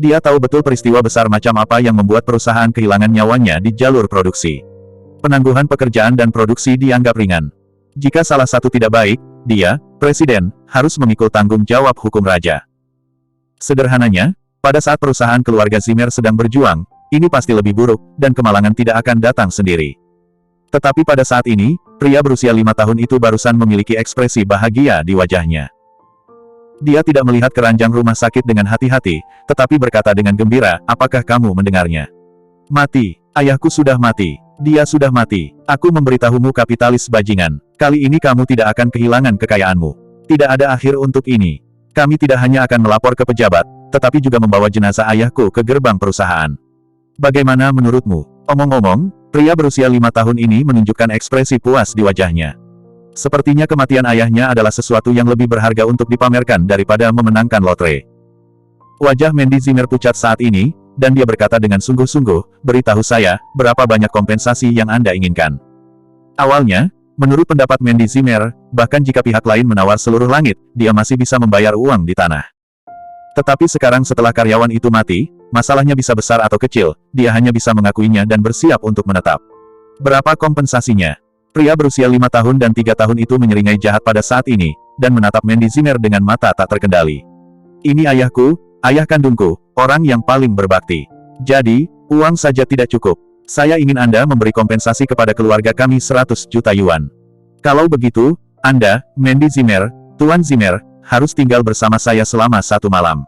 Dia tahu betul peristiwa besar macam apa yang membuat perusahaan kehilangan nyawanya di jalur produksi. Penangguhan pekerjaan dan produksi dianggap ringan. Jika salah satu tidak baik, dia, presiden, harus memikul tanggung jawab hukum raja. Sederhananya, pada saat perusahaan keluarga Zimmer sedang berjuang, ini pasti lebih buruk, dan kemalangan tidak akan datang sendiri. Tetapi pada saat ini, pria berusia 5 tahun itu barusan memiliki ekspresi bahagia di wajahnya. Dia tidak melihat keranjang rumah sakit dengan hati-hati, tetapi berkata dengan gembira, "Apakah kamu mendengarnya? Mati. Ayahku sudah mati. Dia sudah mati. Aku memberitahumu kapitalis bajingan. Kali ini kamu tidak akan kehilangan kekayaanmu. Tidak ada akhir untuk ini. Kami tidak hanya akan melapor ke pejabat, tetapi juga membawa jenazah ayahku ke gerbang perusahaan. Bagaimana menurutmu?" Omong-omong, pria berusia 5 tahun ini menunjukkan ekspresi puas di wajahnya. Sepertinya kematian ayahnya adalah sesuatu yang lebih berharga untuk dipamerkan daripada memenangkan lotre. Wajah Mandy Zimmer pucat saat ini, dan dia berkata dengan sungguh-sungguh, "Beritahu saya, berapa banyak kompensasi yang Anda inginkan?" Awalnya, menurut pendapat Mandy Zimmer, bahkan jika pihak lain menawar seluruh langit, dia masih bisa membayar uang di tanah. Tetapi sekarang setelah karyawan itu mati, masalahnya bisa besar atau kecil, dia hanya bisa mengakuinya dan bersiap untuk menetap. Berapa kompensasinya? Pria berusia 5 tahun dan 3 tahun itu menyeringai jahat pada saat ini, dan menatap Mandy Zimmer dengan mata tak terkendali. "Ini ayahku, ayah kandungku, orang yang paling berbakti. Jadi, uang saja tidak cukup. Saya ingin Anda memberi kompensasi kepada keluarga kami 100 juta yuan. Kalau begitu, Anda, Mandy Zimmer, Tuan Zimmer, harus tinggal bersama saya selama 1 malam.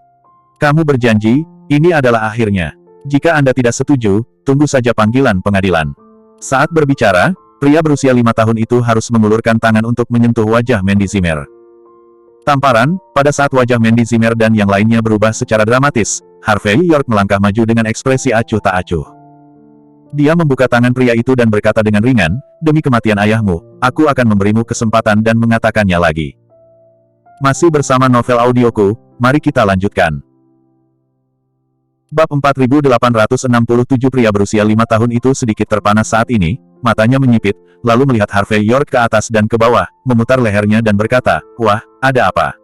Kamu berjanji, ini adalah akhirnya. Jika Anda tidak setuju, tunggu saja panggilan pengadilan." Saat berbicara, pria berusia 5 tahun itu harus mengulurkan tangan untuk menyentuh wajah Mandy Zimmer. Tamparan, pada saat wajah Mandy Zimmer dan yang lainnya berubah secara dramatis, Harvey York melangkah maju dengan ekspresi acuh tak acuh. Dia membuka tangan pria itu dan berkata dengan ringan, "Demi kematian ayahmu, aku akan memberimu kesempatan dan mengatakannya lagi." Masih bersama novel audioku, mari kita lanjutkan. Bab 4867 Pria berusia 5 tahun itu sedikit terpanas saat ini, matanya menyipit, lalu melihat Harvey York ke atas dan ke bawah, memutar lehernya dan berkata, "Wah, ada apa?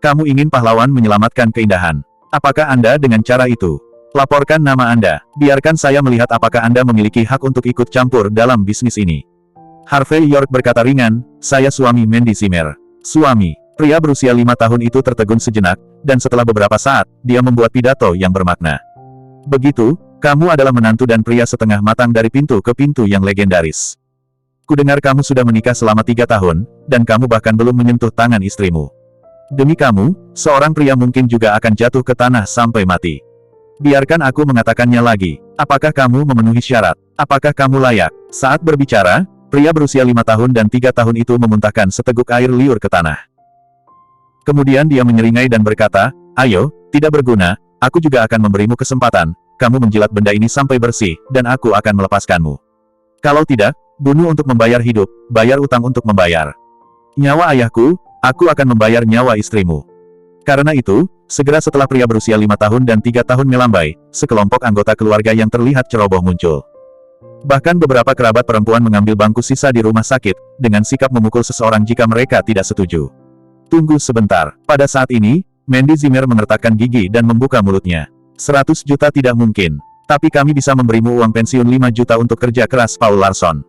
Kamu ingin pahlawan menyelamatkan keindahan. Apakah Anda dengan cara itu? Laporkan nama Anda, biarkan saya melihat apakah Anda memiliki hak untuk ikut campur dalam bisnis ini." Harvey York berkata ringan, "Saya suami Mandy Zimmer." "Suami? Pria berusia 5 tahun itu tertegun sejenak, dan setelah beberapa saat, dia membuat pidato yang bermakna. Begitu, kamu adalah menantu dan pria setengah matang dari pintu ke pintu yang legendaris. Kudengar kamu sudah menikah selama 3 tahun, dan kamu bahkan belum menyentuh tangan istrimu. Demi kamu, seorang pria mungkin juga akan jatuh ke tanah sampai mati. Biarkan aku mengatakannya lagi. Apakah kamu memenuhi syarat? Apakah kamu layak? Saat berbicara, pria berusia 5 tahun dan 3 tahun itu memuntahkan seteguk air liur ke tanah. Kemudian dia menyeringai dan berkata, ayo, tidak berguna, aku juga akan memberimu kesempatan, kamu menjilat benda ini sampai bersih, dan aku akan melepaskanmu. Kalau tidak, bunuh untuk membayar hidup, bayar utang untuk membayar nyawa ayahku, aku akan membayar nyawa istrimu. Karena itu, segera setelah pria berusia 5 tahun dan 3 tahun melambai, sekelompok anggota keluarga yang terlihat ceroboh muncul. Bahkan beberapa kerabat perempuan mengambil bangku sisa di rumah sakit, dengan sikap memukul seseorang jika mereka tidak setuju. Tunggu sebentar. Pada saat ini, Mandy Zimmer mengertakkan gigi dan membuka mulutnya. 100 juta tidak mungkin. Tapi kami bisa memberimu uang pensiun 5 juta untuk kerja keras Paul Larson.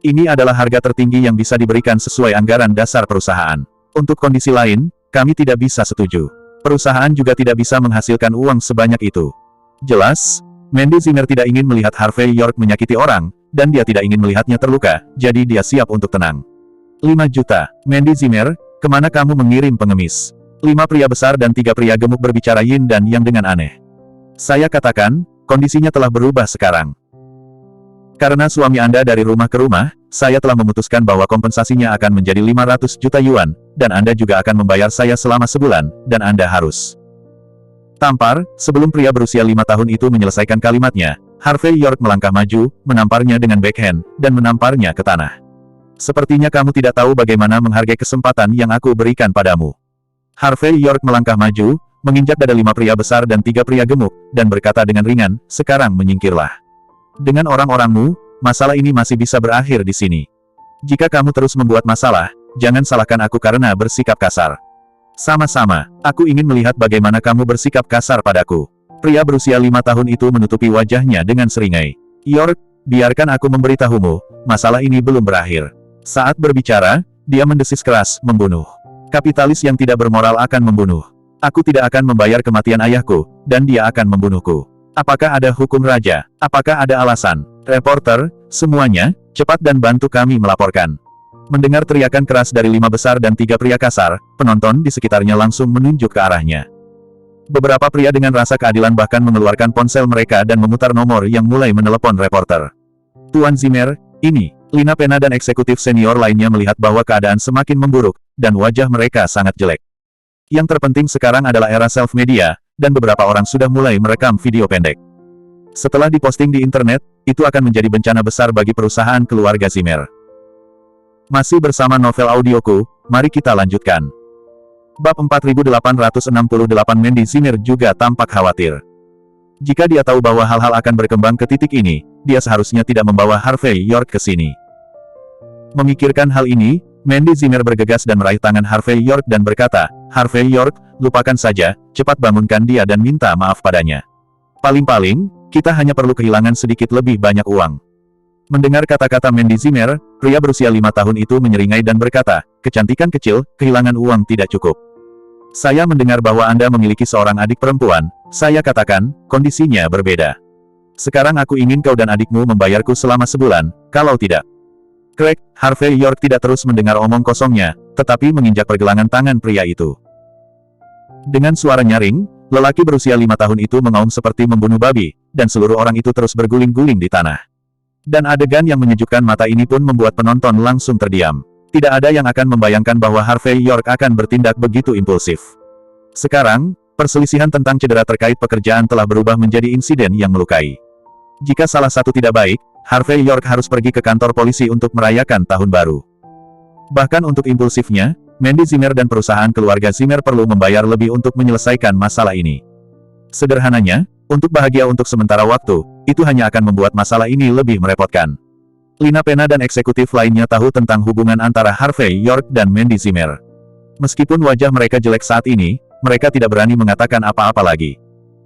Ini adalah harga tertinggi yang bisa diberikan sesuai anggaran dasar perusahaan. Untuk kondisi lain, kami tidak bisa setuju. Perusahaan juga tidak bisa menghasilkan uang sebanyak itu. Jelas, Mandy Zimmer tidak ingin melihat Harvey York menyakiti orang, dan dia tidak ingin melihatnya terluka, jadi dia siap untuk tenang. 5 juta. Mandy Zimmer, kemana kamu mengirim pengemis? 5 pria besar dan 3 pria gemuk berbicara yin dan yang dengan aneh. Saya katakan, kondisinya telah berubah sekarang. Karena suami Anda dari rumah ke rumah, saya telah memutuskan bahwa kompensasinya akan menjadi 500 juta yuan, dan Anda juga akan membayar saya selama sebulan, dan Anda harus. Tampar, sebelum pria berusia 5 tahun itu menyelesaikan kalimatnya, Harvey York melangkah maju, menamparnya dengan backhand, dan menamparnya ke tanah. Sepertinya kamu tidak tahu bagaimana menghargai kesempatan yang aku berikan padamu. Harvey York melangkah maju, menginjak dada 5 pria besar dan 3 pria gemuk, dan berkata dengan ringan, sekarang menyingkirlah. Dengan orang-orangmu, masalah ini masih bisa berakhir di sini. Jika kamu terus membuat masalah, jangan salahkan aku karena bersikap kasar. Sama-sama, aku ingin melihat bagaimana kamu bersikap kasar padaku. Pria berusia 5 tahun itu menutupi wajahnya dengan seringai. York, biarkan aku memberitahumu, masalah ini belum berakhir. Saat berbicara, dia mendesis keras, membunuh. Kapitalis yang tidak bermoral akan membunuh. Aku tidak akan membayar kematian ayahku, dan dia akan membunuhku. Apakah ada hukum raja? Apakah ada alasan? Reporter, semuanya, cepat dan bantu kami melaporkan. Mendengar teriakan keras dari 5 besar dan 3 pria kasar, penonton di sekitarnya langsung menunjuk ke arahnya. Beberapa pria dengan rasa keadilan bahkan mengeluarkan ponsel mereka dan memutar nomor yang mulai menelepon reporter. Tuan Zimmer, ini, Lina Pena dan eksekutif senior lainnya melihat bahwa keadaan semakin memburuk, dan wajah mereka sangat jelek. Yang terpenting sekarang adalah era self-media, dan beberapa orang sudah mulai merekam video pendek. Setelah diposting di internet, itu akan menjadi bencana besar bagi perusahaan keluarga Zimmer. Masih bersama novel audioku, mari kita lanjutkan. Bab 4868 Mandy Zimmer juga tampak khawatir. Jika dia tahu bahwa hal-hal akan berkembang ke titik ini, dia seharusnya tidak membawa Harvey York ke sini. Memikirkan hal ini, Mandy Zimmer bergegas dan meraih tangan Harvey York dan berkata, Harvey York, lupakan saja, cepat bangunkan dia dan minta maaf padanya. Paling-paling, kita hanya perlu kehilangan sedikit lebih banyak uang. Mendengar kata-kata Mandy Zimmer, pria berusia 5 tahun itu menyeringai dan berkata, kecantikan kecil, kehilangan uang tidak cukup. Saya mendengar bahwa Anda memiliki seorang adik perempuan, saya katakan, kondisinya berbeda. Sekarang aku ingin kau dan adikmu membayarku selama sebulan, kalau tidak. Craig, Harvey York tidak terus mendengar omong kosongnya, tetapi menginjak pergelangan tangan pria itu. Dengan suara nyaring, lelaki berusia 5 tahun itu mengaum seperti membunuh babi, dan seluruh orang itu terus berguling-guling di tanah. Dan adegan yang menyejukkan mata ini pun membuat penonton langsung terdiam. Tidak ada yang akan membayangkan bahwa Harvey York akan bertindak begitu impulsif. Sekarang, perselisihan tentang cedera terkait pekerjaan telah berubah menjadi insiden yang melukai. Jika salah satu tidak baik, Harvey York harus pergi ke kantor polisi untuk merayakan tahun baru. Bahkan untuk impulsifnya, Mandy Zimmer dan perusahaan keluarga Zimmer perlu membayar lebih untuk menyelesaikan masalah ini. Sederhananya, untuk bahagia untuk sementara waktu, itu hanya akan membuat masalah ini lebih merepotkan. Lina Pena dan eksekutif lainnya tahu tentang hubungan antara Harvey York dan Mandy Zimmer. Meskipun wajah mereka jelek saat ini, mereka tidak berani mengatakan apa-apa lagi.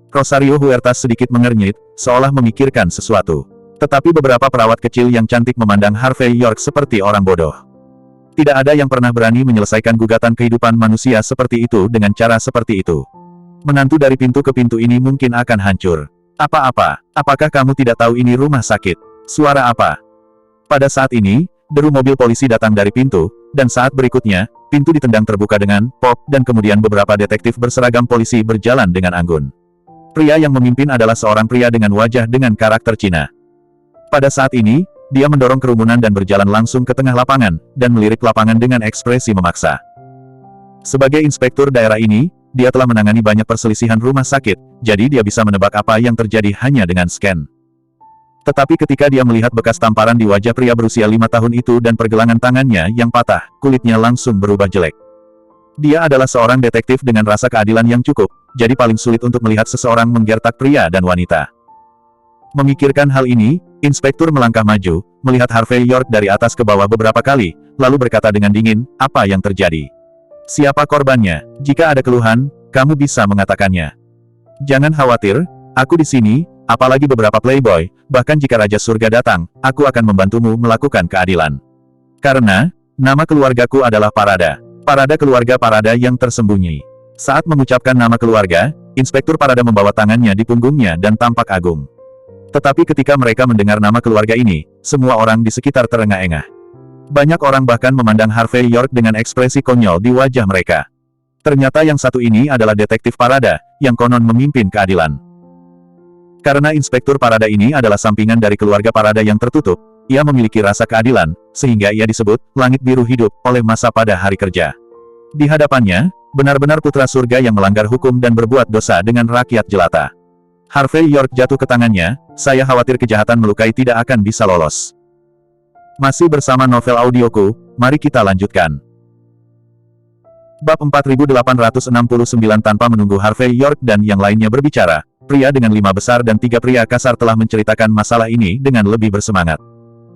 Rosario Huertas sedikit mengernyit, seolah memikirkan sesuatu. Tetapi beberapa perawat kecil yang cantik memandang Harvey York seperti orang bodoh. Tidak ada yang pernah berani menyelesaikan gugatan kehidupan manusia seperti itu dengan cara seperti itu. Menantu dari pintu ke pintu ini mungkin akan hancur. Apa-apa? Apakah kamu tidak tahu ini rumah sakit? Suara apa? Pada saat ini, deru mobil polisi datang dari pintu, dan saat berikutnya, pintu ditendang terbuka dengan pop, dan kemudian beberapa detektif berseragam polisi berjalan dengan anggun. Pria yang memimpin adalah seorang pria dengan wajah dengan karakter Cina. Pada saat ini, dia mendorong kerumunan dan berjalan langsung ke tengah lapangan, dan melirik lapangan dengan ekspresi memaksa. Sebagai inspektur daerah ini, dia telah menangani banyak perselisihan rumah sakit, jadi dia bisa menebak apa yang terjadi hanya dengan scan. Tetapi ketika dia melihat bekas tamparan di wajah pria berusia 5 tahun itu dan pergelangan tangannya yang patah, kulitnya langsung berubah jelek. Dia adalah seorang detektif dengan rasa keadilan yang cukup, jadi paling sulit untuk melihat seseorang menggertak pria dan wanita. Memikirkan hal ini, inspektur melangkah maju, melihat Harvey York dari atas ke bawah beberapa kali, lalu berkata dengan dingin, "Apa yang terjadi? Siapa korbannya? Jika ada keluhan, kamu bisa mengatakannya. Jangan khawatir, aku di sini, apalagi beberapa playboy, bahkan jika Raja Surga datang, aku akan membantumu melakukan keadilan. Karena, nama keluargaku adalah Parada. Parada keluarga Parada yang tersembunyi." Saat mengucapkan nama keluarga, Inspektur Parada membawa tangannya di punggungnya dan tampak agung. Tetapi ketika mereka mendengar nama keluarga ini, semua orang di sekitar terengah-engah. Banyak orang bahkan memandang Harvey York dengan ekspresi konyol di wajah mereka. Ternyata yang satu ini adalah detektif Parada, yang konon memimpin keadilan. Karena Inspektur Parada ini adalah sampingan dari keluarga Parada yang tertutup, ia memiliki rasa keadilan, sehingga ia disebut langit biru hidup oleh masa pada hari kerja. Di hadapannya, benar-benar putra surga yang melanggar hukum dan berbuat dosa dengan rakyat jelata. Harvey York jatuh ke tangannya, "Saya khawatir kejahatan melukai tidak akan bisa lolos." Masih bersama novel audioku, mari kita lanjutkan. Bab 4869. Tanpa menunggu Harvey York dan yang lainnya berbicara, pria dengan 5 besar dan 3 pria kasar telah menceritakan masalah ini dengan lebih bersemangat.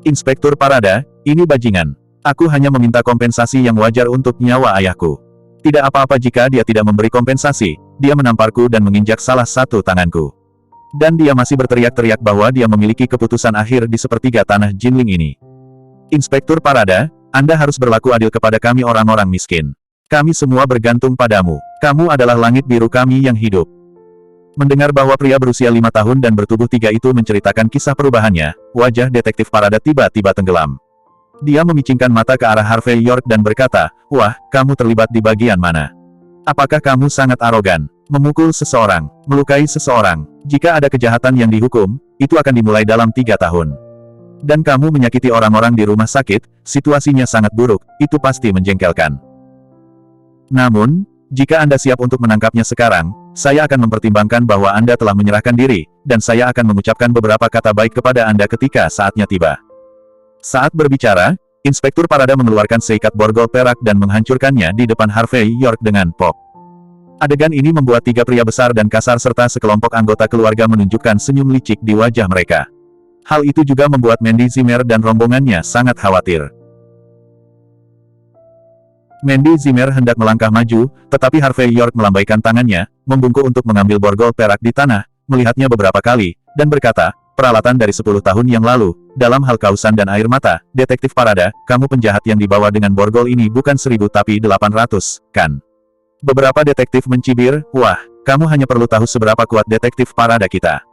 "Inspektur Parada, ini bajingan. Aku hanya meminta kompensasi yang wajar untuk nyawa ayahku. Tidak apa-apa jika dia tidak memberi kompensasi." Dia menamparku dan menginjak salah satu tanganku. Dan dia masih berteriak-teriak bahwa dia memiliki keputusan akhir di sepertiga tanah Jinling ini. "Inspektur Parada, Anda harus berlaku adil kepada kami orang-orang miskin. Kami semua bergantung padamu. Kamu adalah langit biru kami yang hidup." Mendengar bahwa pria berusia 5 tahun dan bertubuh 3 itu menceritakan kisah perubahannya, wajah detektif Parada tiba-tiba tenggelam. Dia memicingkan mata ke arah Harvey York dan berkata, "Wah, kamu terlibat di bagian mana? Apakah kamu sangat arogan? Memukul seseorang, melukai seseorang. Jika ada kejahatan yang dihukum, itu akan dimulai dalam 3 tahun. Dan kamu menyakiti orang-orang di rumah sakit, situasinya sangat buruk, itu pasti menjengkelkan. Namun, jika Anda siap untuk menangkapnya sekarang, saya akan mempertimbangkan bahwa Anda telah menyerahkan diri, dan saya akan mengucapkan beberapa kata baik kepada Anda ketika saatnya tiba." Saat berbicara, Inspektur Parada mengeluarkan seikat borgol perak dan menghancurkannya di depan Harvey York dengan pop. Adegan ini membuat 3 pria besar dan kasar serta sekelompok anggota keluarga menunjukkan senyum licik di wajah mereka. Hal itu juga membuat Mandy Zimmer dan rombongannya sangat khawatir. Mandy Zimmer hendak melangkah maju, tetapi Harvey York melambaikan tangannya, membungkuk untuk mengambil borgol perak di tanah, melihatnya beberapa kali, dan berkata, "Peralatan dari 10 tahun yang lalu, dalam hal kausan dan air mata, detektif Parada, kamu penjahat yang dibawa dengan borgol ini bukan 1000 tapi 800, kan?" Beberapa detektif mencibir, "Wah, kamu hanya perlu tahu seberapa kuat detektif Parada kita.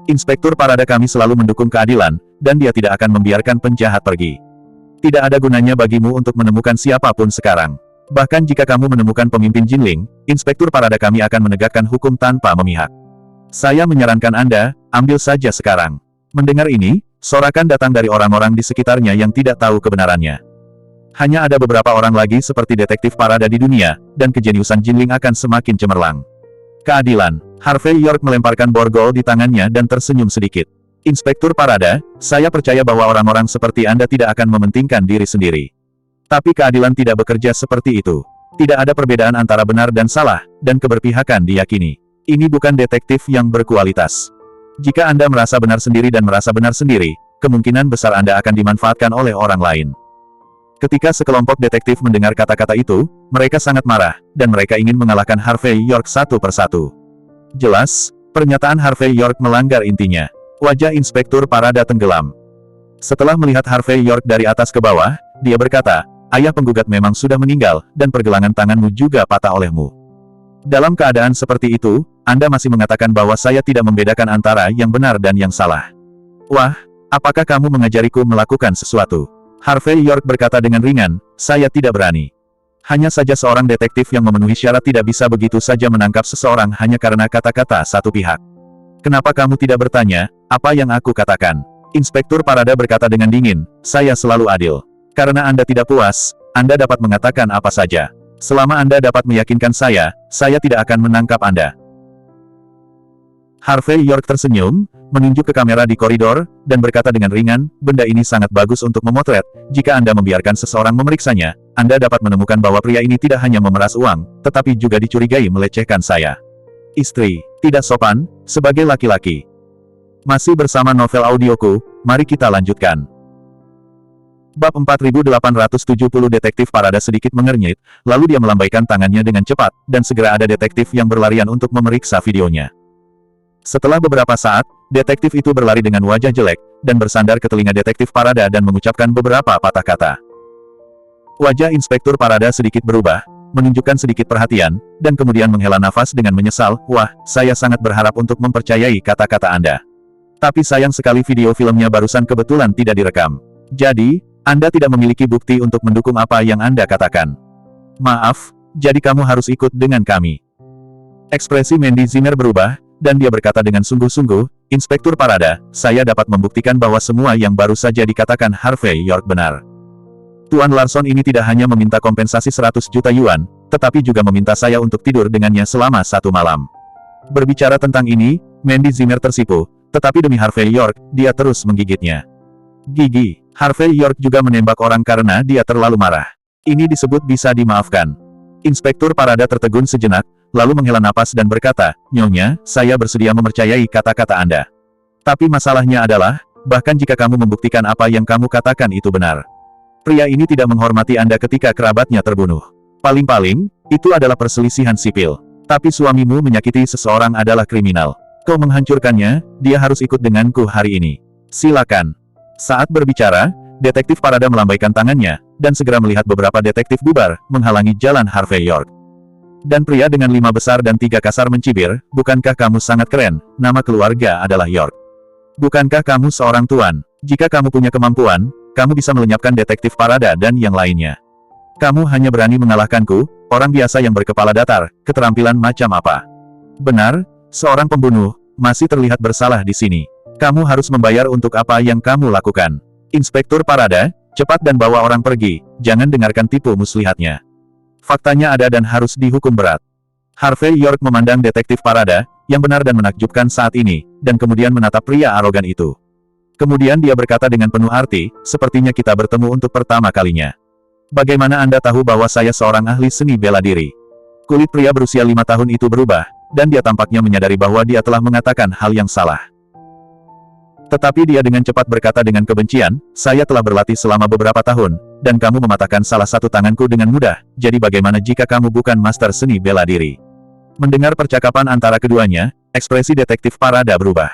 Inspektur Parada kami selalu mendukung keadilan, dan dia tidak akan membiarkan penjahat pergi. Tidak ada gunanya bagimu untuk menemukan siapapun sekarang. Bahkan jika kamu menemukan pemimpin Jinling, Inspektur Parada kami akan menegakkan hukum tanpa memihak. Saya menyarankan Anda, ambil saja sekarang." Mendengar ini, sorakan datang dari orang-orang di sekitarnya yang tidak tahu kebenarannya. Hanya ada beberapa orang lagi seperti detektif Parada di dunia, dan kejeniusan Jinling akan semakin cemerlang. Keadilan. Harvey York melemparkan borgol di tangannya dan tersenyum sedikit. "Inspektur Parada, saya percaya bahwa orang-orang seperti Anda tidak akan mementingkan diri sendiri. Tapi keadilan tidak bekerja seperti itu. Tidak ada perbedaan antara benar dan salah, dan keberpihakan diyakini. Ini bukan detektif yang berkualitas. Jika Anda merasa benar sendiri dan merasa benar sendiri, kemungkinan besar Anda akan dimanfaatkan oleh orang lain." Ketika sekelompok detektif mendengar kata-kata itu, mereka sangat marah, dan mereka ingin mengalahkan Harvey York satu persatu. Jelas, pernyataan Harvey York melanggar intinya. Wajah Inspektur Parada tenggelam. Setelah melihat Harvey York dari atas ke bawah, dia berkata, ayah penggugat memang sudah meninggal, dan pergelangan tanganmu juga patah olehmu. Dalam keadaan seperti itu, Anda masih mengatakan bahwa saya tidak membedakan antara yang benar dan yang salah. Wah, apakah kamu mengajariku melakukan sesuatu? Harvey York berkata dengan ringan, saya tidak berani. Hanya saja seorang detektif yang memenuhi syarat tidak bisa begitu saja menangkap seseorang hanya karena kata-kata satu pihak. Kenapa kamu tidak bertanya, apa yang aku katakan? Inspektur Parada berkata dengan dingin, saya selalu adil. Karena Anda tidak puas, Anda dapat mengatakan apa saja. Selama Anda dapat meyakinkan saya tidak akan menangkap Anda. Harvey York tersenyum, menunjuk ke kamera di koridor, dan berkata dengan ringan, benda ini sangat bagus untuk memotret. Jika Anda membiarkan seseorang memeriksanya, Anda dapat menemukan bahwa pria ini tidak hanya memeras uang, tetapi juga dicurigai melecehkan saya. Istri, tidak sopan, sebagai laki-laki. Masih bersama novel audioku, mari kita lanjutkan. Bab 4870 Detektif Parada sedikit mengernyit, lalu dia melambaikan tangannya dengan cepat, dan segera ada detektif yang berlarian untuk memeriksa videonya. Setelah beberapa saat, detektif itu berlari dengan wajah jelek, dan bersandar ke telinga detektif Parada dan mengucapkan beberapa patah kata. Wajah Inspektur Parada sedikit berubah, menunjukkan sedikit perhatian, dan kemudian menghela nafas dengan menyesal, wah, saya sangat berharap untuk mempercayai kata-kata Anda. Tapi sayang sekali video filmnya barusan kebetulan tidak direkam. Jadi, Anda tidak memiliki bukti untuk mendukung apa yang Anda katakan. Maaf, jadi kamu harus ikut dengan kami. Ekspresi Mandy Zimmer berubah, dan dia berkata dengan sungguh-sungguh, Inspektur Parada, saya dapat membuktikan bahwa semua yang baru saja dikatakan Harvey York benar. Tuan Larson ini tidak hanya meminta kompensasi 100 juta yuan, tetapi juga meminta saya untuk tidur dengannya selama 1 malam. Berbicara tentang ini, Mandy Zimmer tersipu, tetapi demi Harvey York, dia terus menggigitnya. Gigi, Harvey York juga menembak orang karena dia terlalu marah. Ini disebut bisa dimaafkan. Inspektur Parada tertegun sejenak, lalu menghela napas dan berkata, Nyonya, saya bersedia mempercayai kata-kata Anda. Tapi masalahnya adalah, bahkan jika kamu membuktikan apa yang kamu katakan itu benar. Pria ini tidak menghormati Anda ketika kerabatnya terbunuh. Paling-paling, itu adalah perselisihan sipil. Tapi suamimu menyakiti seseorang adalah kriminal. Kau menghancurkannya, dia harus ikut denganku hari ini. Silakan. Saat berbicara, detektif Parada melambaikan tangannya, dan segera melihat beberapa detektif bubar, menghalangi jalan Harvey York. Dan pria dengan 5 besar dan 3 kasar mencibir, bukankah kamu sangat keren, nama keluarga adalah York. Bukankah kamu seorang tuan? Jika kamu punya kemampuan, kamu bisa melenyapkan detektif Parada dan yang lainnya. Kamu hanya berani mengalahkanku, orang biasa yang berkepala datar, keterampilan macam apa? Benar, seorang pembunuh, masih terlihat bersalah di sini. Kamu harus membayar untuk apa yang kamu lakukan. Inspektur Parada, cepat dan bawa orang pergi, jangan dengarkan tipu muslihatnya. Faktanya ada dan harus dihukum berat. Harvey York memandang detektif Parada, yang benar dan menakjubkan saat ini, dan kemudian menatap pria arogan itu. Kemudian dia berkata dengan penuh arti, sepertinya kita bertemu untuk pertama kalinya. Bagaimana Anda tahu bahwa saya seorang ahli seni bela diri? Kulit pria berusia 5 tahun itu berubah, dan dia tampaknya menyadari bahwa dia telah mengatakan hal yang salah. Tetapi dia dengan cepat berkata dengan kebencian, saya telah berlatih selama beberapa tahun, dan kamu mematahkan salah satu tanganku dengan mudah, jadi bagaimana jika kamu bukan master seni bela diri? Mendengar percakapan antara keduanya, ekspresi detektif Parada berubah.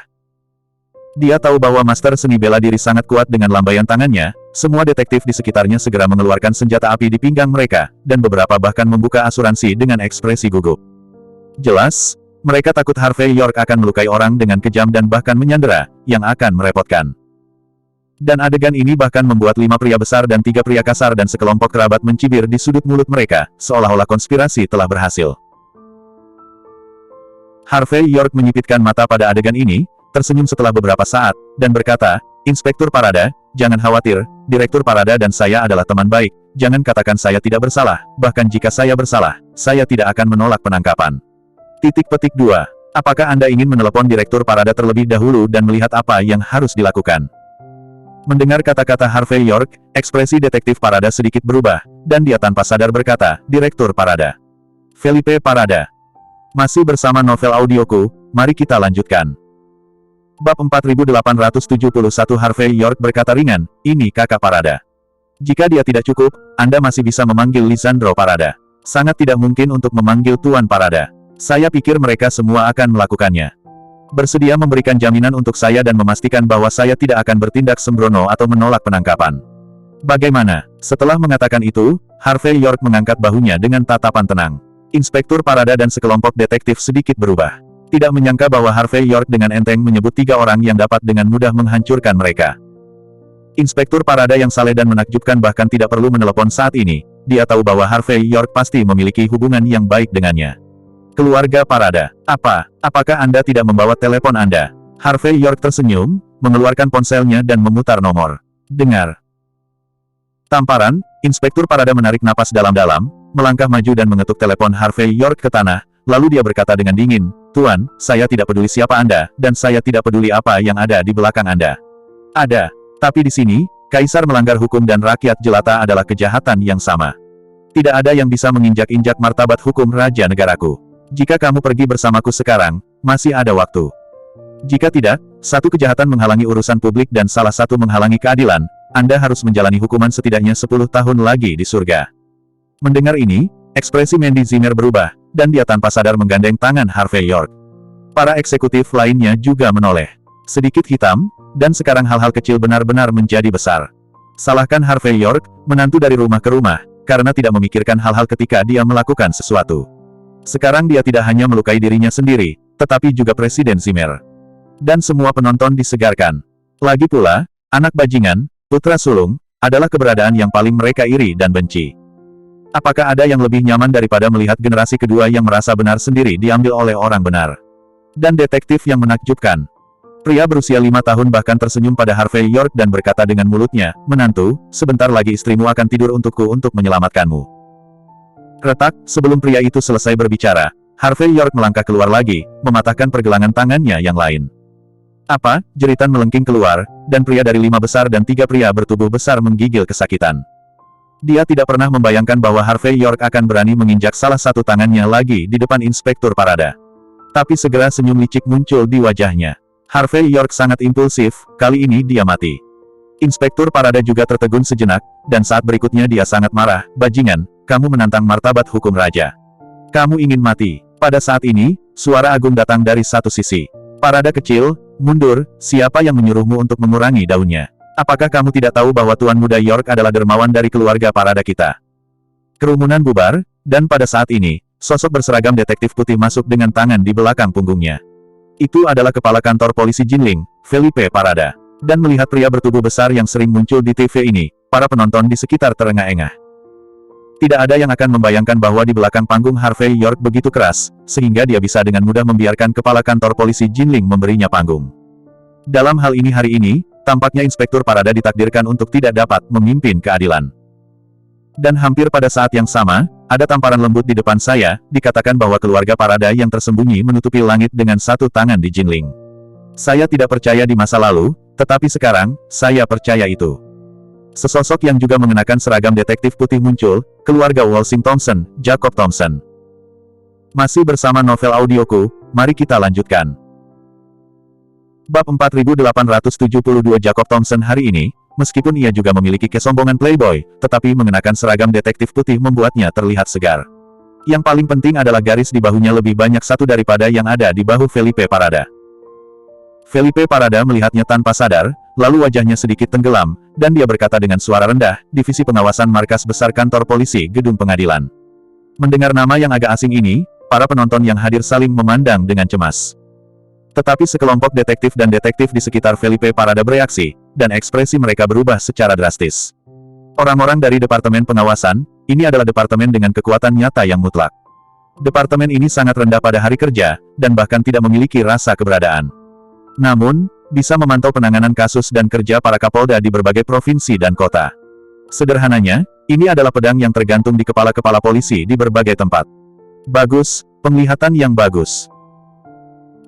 Dia tahu bahwa master seni bela diri sangat kuat dengan lambaian tangannya, semua detektif di sekitarnya segera mengeluarkan senjata api di pinggang mereka, dan beberapa bahkan membuka asuransi dengan ekspresi gugup. Jelas, mereka takut Harvey York akan melukai orang dengan kejam dan bahkan menyandera, yang akan merepotkan. Dan adegan ini bahkan membuat 5 pria besar dan 3 pria kasar dan sekelompok kerabat mencibir di sudut mulut mereka, seolah-olah konspirasi telah berhasil. Harvey York menyipitkan mata pada adegan ini, tersenyum setelah beberapa saat, dan berkata, Inspektur Parada, jangan khawatir, Direktur Parada dan saya adalah teman baik, jangan katakan saya tidak bersalah, bahkan jika saya bersalah, saya tidak akan menolak penangkapan. Titik-petik 2. Apakah Anda ingin menelepon Direktur Parada terlebih dahulu dan melihat apa yang harus dilakukan? Mendengar kata-kata Harvey York, ekspresi detektif Parada sedikit berubah, dan dia tanpa sadar berkata, Direktur Parada. Felipe Parada. Masih bersama novel audioku, mari kita lanjutkan. Bab 4871 Harvey York berkata ringan, ini kakak Parada. Jika dia tidak cukup, Anda masih bisa memanggil Lisandro Parada. Sangat tidak mungkin untuk memanggil Tuan Parada. Saya pikir mereka semua akan melakukannya. Bersedia memberikan jaminan untuk saya dan memastikan bahwa saya tidak akan bertindak sembrono atau menolak penangkapan. Bagaimana? Setelah mengatakan itu, Harvey York mengangkat bahunya dengan tatapan tenang. Inspektur Parada dan sekelompok detektif sedikit berubah. Tidak menyangka bahwa Harvey York dengan enteng menyebut 3 orang yang dapat dengan mudah menghancurkan mereka. Inspektur Parada yang saleh dan menakjubkan bahkan tidak perlu menelepon saat ini. Dia tahu bahwa Harvey York pasti memiliki hubungan yang baik dengannya. Keluarga Parada. Apakah Anda tidak membawa telepon Anda? Harvey York tersenyum, mengeluarkan ponselnya dan memutar nomor. Dengar. Tamparan, Inspektur Parada menarik napas dalam-dalam, melangkah maju dan mengetuk telepon Harvey York ke tanah, lalu dia berkata dengan dingin, "Tuan, saya tidak peduli siapa Anda, dan saya tidak peduli apa yang ada di belakang Anda. Ada. Tapi di sini, Kaisar melanggar hukum dan rakyat jelata adalah kejahatan yang sama. Tidak ada yang bisa menginjak-injak martabat hukum raja negaraku. Jika kamu pergi bersamaku sekarang, masih ada waktu. Jika tidak, satu kejahatan menghalangi urusan publik dan salah satu menghalangi keadilan, Anda harus menjalani hukuman setidaknya 10 tahun lagi di surga." Mendengar ini, ekspresi Mandy Zimmer berubah, dan dia tanpa sadar menggandeng tangan Harvey York. Para eksekutif lainnya juga menoleh. Sedikit hitam, dan sekarang hal-hal kecil benar-benar menjadi besar. Salahkan Harvey York, menantu dari rumah ke rumah, karena tidak memikirkan hal-hal ketika dia melakukan sesuatu. Sekarang dia tidak hanya melukai dirinya sendiri, tetapi juga Presiden Zimmer. Dan semua penonton disegarkan. Lagi pula, anak bajingan, putra sulung, adalah keberadaan yang paling mereka iri dan benci. Apakah ada yang lebih nyaman daripada melihat generasi kedua yang merasa benar sendiri diambil oleh orang benar? Dan detektif yang menakjubkan. Pria berusia 5 tahun bahkan tersenyum pada Harvey York dan berkata dengan mulutnya, "Menantu, sebentar lagi istrimu akan tidur untukku untuk menyelamatkanmu." Retak, sebelum pria itu selesai berbicara, Harvey York melangkah keluar lagi, mematahkan pergelangan tangannya yang lain. "Apa?" jeritan melengking keluar, dan pria dari 5 besar dan 3 pria bertubuh besar menggigil kesakitan. Dia tidak pernah membayangkan bahwa Harvey York akan berani menginjak salah satu tangannya lagi di depan Inspektur Parada. Tapi segera senyum licik muncul di wajahnya. Harvey York sangat impulsif, kali ini dia mati. Inspektur Parada juga tertegun sejenak, dan saat berikutnya dia sangat marah, "Bajingan, kamu menantang martabat hukum raja. Kamu ingin mati." Pada saat ini, suara agung datang dari satu sisi. "Parada kecil, mundur, siapa yang menyuruhmu untuk mengurangi daunnya? Apakah kamu tidak tahu bahwa Tuan Muda York adalah dermawan dari keluarga Parada kita?" Kerumunan bubar, dan pada saat ini, sosok berseragam detektif putih masuk dengan tangan di belakang punggungnya. Itu adalah kepala kantor polisi Jinling, Felipe Parada. Dan melihat pria bertubuh besar yang sering muncul di TV ini, para penonton di sekitar terengah-engah. Tidak ada yang akan membayangkan bahwa di belakang panggung Harvey York begitu keras, sehingga dia bisa dengan mudah membiarkan kepala kantor polisi Jinling memberinya panggung. Dalam hal ini hari ini, tampaknya Inspektur Parada ditakdirkan untuk tidak dapat memimpin keadilan. Dan hampir pada saat yang sama, ada tamparan lembut di depan saya, dikatakan bahwa keluarga Parada yang tersembunyi menutupi langit dengan satu tangan di Jinling. Saya tidak percaya di masa lalu, tetapi sekarang, saya percaya itu. Sesosok yang juga mengenakan seragam detektif putih muncul, keluarga Walsing Thompson, Jacob Thompson. Masih bersama novel audioku, mari kita lanjutkan. Bab 4872 Jacob Thompson hari ini, meskipun ia juga memiliki kesombongan playboy, tetapi mengenakan seragam detektif putih membuatnya terlihat segar. Yang paling penting adalah garis di bahunya lebih banyak satu daripada yang ada di bahu Felipe Parada. Felipe Parada melihatnya tanpa sadar, lalu wajahnya sedikit tenggelam, dan dia berkata dengan suara rendah, "Divisi Pengawasan Markas Besar Kantor Polisi Gedung Pengadilan." Mendengar nama yang agak asing ini, para penonton yang hadir saling memandang dengan cemas. Tetapi sekelompok detektif dan detektif di sekitar Felipe Parada bereaksi, dan ekspresi mereka berubah secara drastis. Orang-orang dari Departemen Pengawasan, ini adalah departemen dengan kekuatan nyata yang mutlak. Departemen ini sangat rendah pada hari kerja, dan bahkan tidak memiliki rasa keberadaan. Namun, bisa memantau penanganan kasus dan kerja para kapolda di berbagai provinsi dan kota. Sederhananya, ini adalah pedang yang tergantung di kepala-kepala polisi di berbagai tempat. Bagus, penglihatan yang bagus.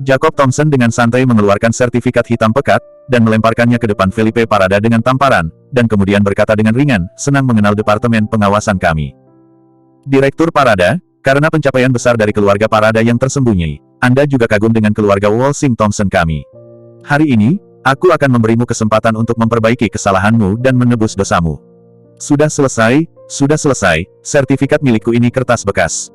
Jacob Thompson dengan santai mengeluarkan sertifikat hitam pekat, dan melemparkannya ke depan Felipe Parada dengan tamparan, dan kemudian berkata dengan ringan, "Senang mengenal Departemen Pengawasan kami. Direktur Parada, karena pencapaian besar dari keluarga Parada yang tersembunyi, Anda juga kagum dengan keluarga Walsing Thompson kami. Hari ini, aku akan memberimu kesempatan untuk memperbaiki kesalahanmu dan menebus dosamu. Sudah selesai, sertifikat milikku ini kertas bekas.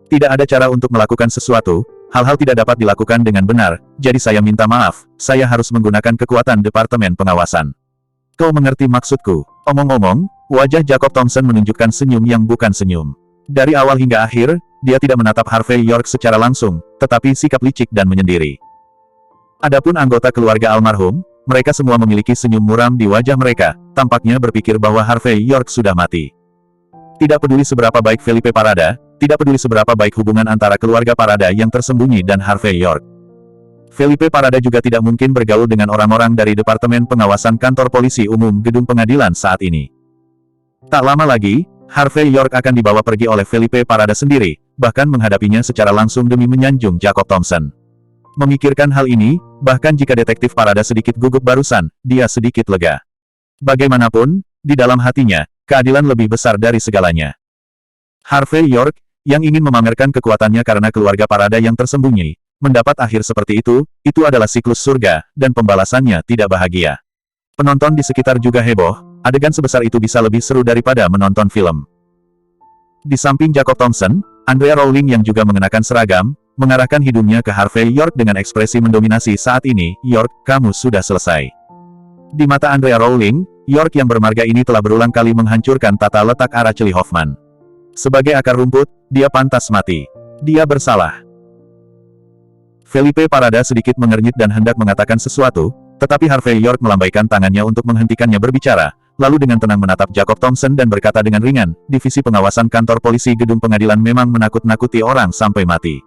Tidak ada cara untuk melakukan sesuatu, hal-hal tidak dapat dilakukan dengan benar, jadi saya minta maaf, saya harus menggunakan kekuatan Departemen Pengawasan. Kau mengerti maksudku?" Omong-omong, wajah Jacob Thompson menunjukkan senyum yang bukan senyum. Dari awal hingga akhir, dia tidak menatap Harvey York secara langsung, tetapi sikap licik dan menyendiri. Adapun anggota keluarga almarhum, mereka semua memiliki senyum muram di wajah mereka, tampaknya berpikir bahwa Harvey York sudah mati. Tidak peduli seberapa baik Felipe Parada, tidak peduli seberapa baik hubungan antara keluarga Parada yang tersembunyi dan Harvey York. Felipe Parada juga tidak mungkin bergaul dengan orang-orang dari Departemen Pengawasan Kantor Polisi Umum Gedung Pengadilan saat ini. Tak lama lagi, Harvey York akan dibawa pergi oleh Felipe Parada sendiri, bahkan menghadapinya secara langsung demi menyanjung Jacob Thompson. Memikirkan hal ini, bahkan jika detektif Parada sedikit gugup barusan, dia sedikit lega. Bagaimanapun, di dalam hatinya, keadilan lebih besar dari segalanya. Harvey York, yang ingin memamerkan kekuatannya karena keluarga Parada yang tersembunyi, mendapat akhir seperti itu adalah siklus surga, dan pembalasannya tidak bahagia. Penonton di sekitar juga heboh, adegan sebesar itu bisa lebih seru daripada menonton film. Di samping Jacob Thompson, Andrea Rowling yang juga mengenakan seragam, mengarahkan hidungnya ke Harvey York dengan ekspresi mendominasi saat ini, "York, kamu sudah selesai." Di mata Andrea Rowling, York yang bermarga ini telah berulang kali menghancurkan tata letak Araceli Hoffman. Sebagai akar rumput, dia pantas mati. Dia bersalah. Felipe Parada sedikit mengernyit dan hendak mengatakan sesuatu, tetapi Harvey York melambaikan tangannya untuk menghentikannya berbicara, lalu dengan tenang menatap Jacob Thompson dan berkata dengan ringan, "Divisi Pengawasan Kantor Polisi Gedung Pengadilan memang menakut-nakuti orang sampai mati.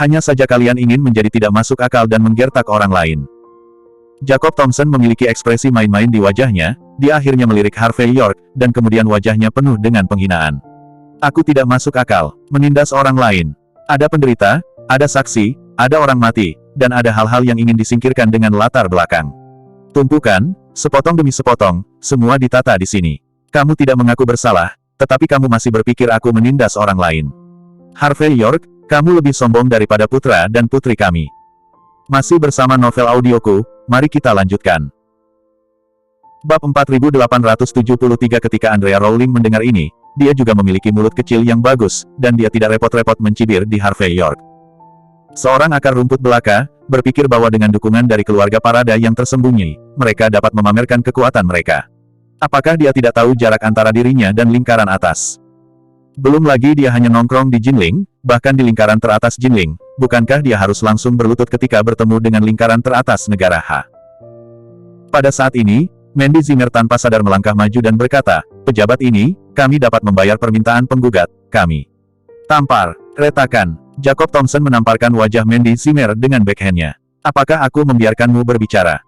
Hanya saja kalian ingin menjadi tidak masuk akal dan menggertak orang lain." Jacob Thompson memiliki ekspresi main-main di wajahnya, dia akhirnya melirik Harvey York, dan kemudian wajahnya penuh dengan penghinaan. "Aku tidak masuk akal, menindas orang lain. Ada penderita, ada saksi, ada orang mati, dan ada hal-hal yang ingin disingkirkan dengan latar belakang. Tumpukan, sepotong demi sepotong, semua ditata di sini. Kamu tidak mengaku bersalah, tetapi kamu masih berpikir aku menindas orang lain. Harvey York, kamu lebih sombong daripada putra dan putri kami." Masih bersama novel audioku, mari kita lanjutkan. Bab 4873. Ketika Andrea Rowling mendengar ini, dia juga memiliki mulut kecil yang bagus, dan dia tidak repot-repot mencibir di Harvey York. Seorang akar rumput belaka, berpikir bahwa dengan dukungan dari keluarga Parada yang tersembunyi, mereka dapat memamerkan kekuatan mereka. Apakah dia tidak tahu jarak antara dirinya dan lingkaran atas? Belum lagi dia hanya nongkrong di Jinling, bahkan di lingkaran teratas Jinling, bukankah dia harus langsung berlutut ketika bertemu dengan lingkaran teratas negara H? Pada saat ini, Mandy Zimmer tanpa sadar melangkah maju dan berkata, "Pejabat ini, kami dapat membayar permintaan penggugat, kami." Tampar, retakan. Jacob Thompson menamparkan wajah Mandy Zimmer dengan backhandnya. "Apakah aku membiarkanmu berbicara?"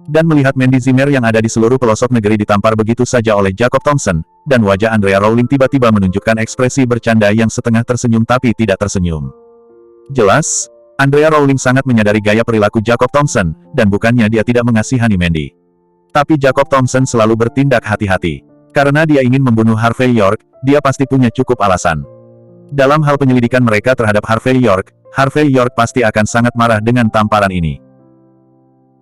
Dan melihat Mandy Zimmer yang ada di seluruh pelosok negeri ditampar begitu saja oleh Jacob Thompson, dan wajah Andrea Rowling tiba-tiba menunjukkan ekspresi bercanda yang setengah tersenyum tapi tidak tersenyum. Jelas, Andrea Rowling sangat menyadari gaya perilaku Jacob Thompson, dan bukannya dia tidak mengasihani Mandy. Tapi Jacob Thompson selalu bertindak hati-hati. Karena dia ingin membunuh Harvey York, dia pasti punya cukup alasan. Dalam hal penyelidikan mereka terhadap Harvey York pasti akan sangat marah dengan tamparan ini.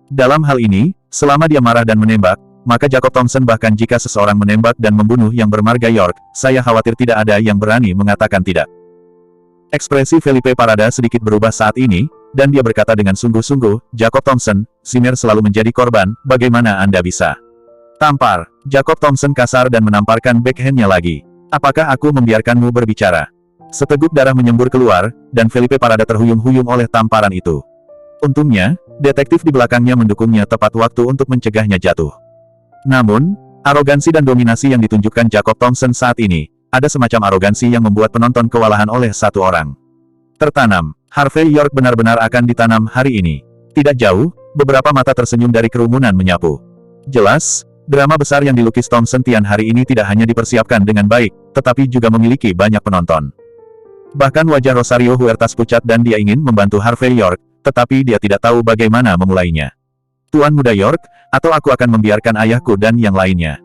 Dalam hal ini, selama dia marah dan menembak, maka Jacob Thompson bahkan jika seseorang menembak dan membunuh yang bermarga York, saya khawatir tidak ada yang berani mengatakan tidak. Ekspresi Felipe Parada sedikit berubah saat ini, dan dia berkata dengan sungguh-sungguh, "Jacob Thompson, Zimmer selalu menjadi korban, bagaimana Anda bisa?" Tampar. Jacob Thompson kasar dan menamparkan backhand-nya lagi. "Apakah aku membiarkanmu berbicara?" Seteguk darah menyembur keluar, dan Felipe Parada terhuyung-huyung oleh tamparan itu. Untungnya, detektif di belakangnya mendukungnya tepat waktu untuk mencegahnya jatuh. Namun, arogansi dan dominasi yang ditunjukkan Jacob Thompson saat ini, ada semacam arogansi yang membuat penonton kewalahan oleh satu orang. Tertanam, Harvey York benar-benar akan ditanam hari ini. Tidak jauh, beberapa mata tersenyum dari kerumunan menyapu. Jelas, drama besar yang dilukis Thompson Tian hari ini tidak hanya dipersiapkan dengan baik, tetapi juga memiliki banyak penonton. Bahkan wajah Rosario Huertas pucat dan dia ingin membantu Harvey York, tetapi dia tidak tahu bagaimana memulainya. "Tuan Muda York, atau aku akan membiarkan ayahku dan yang lainnya."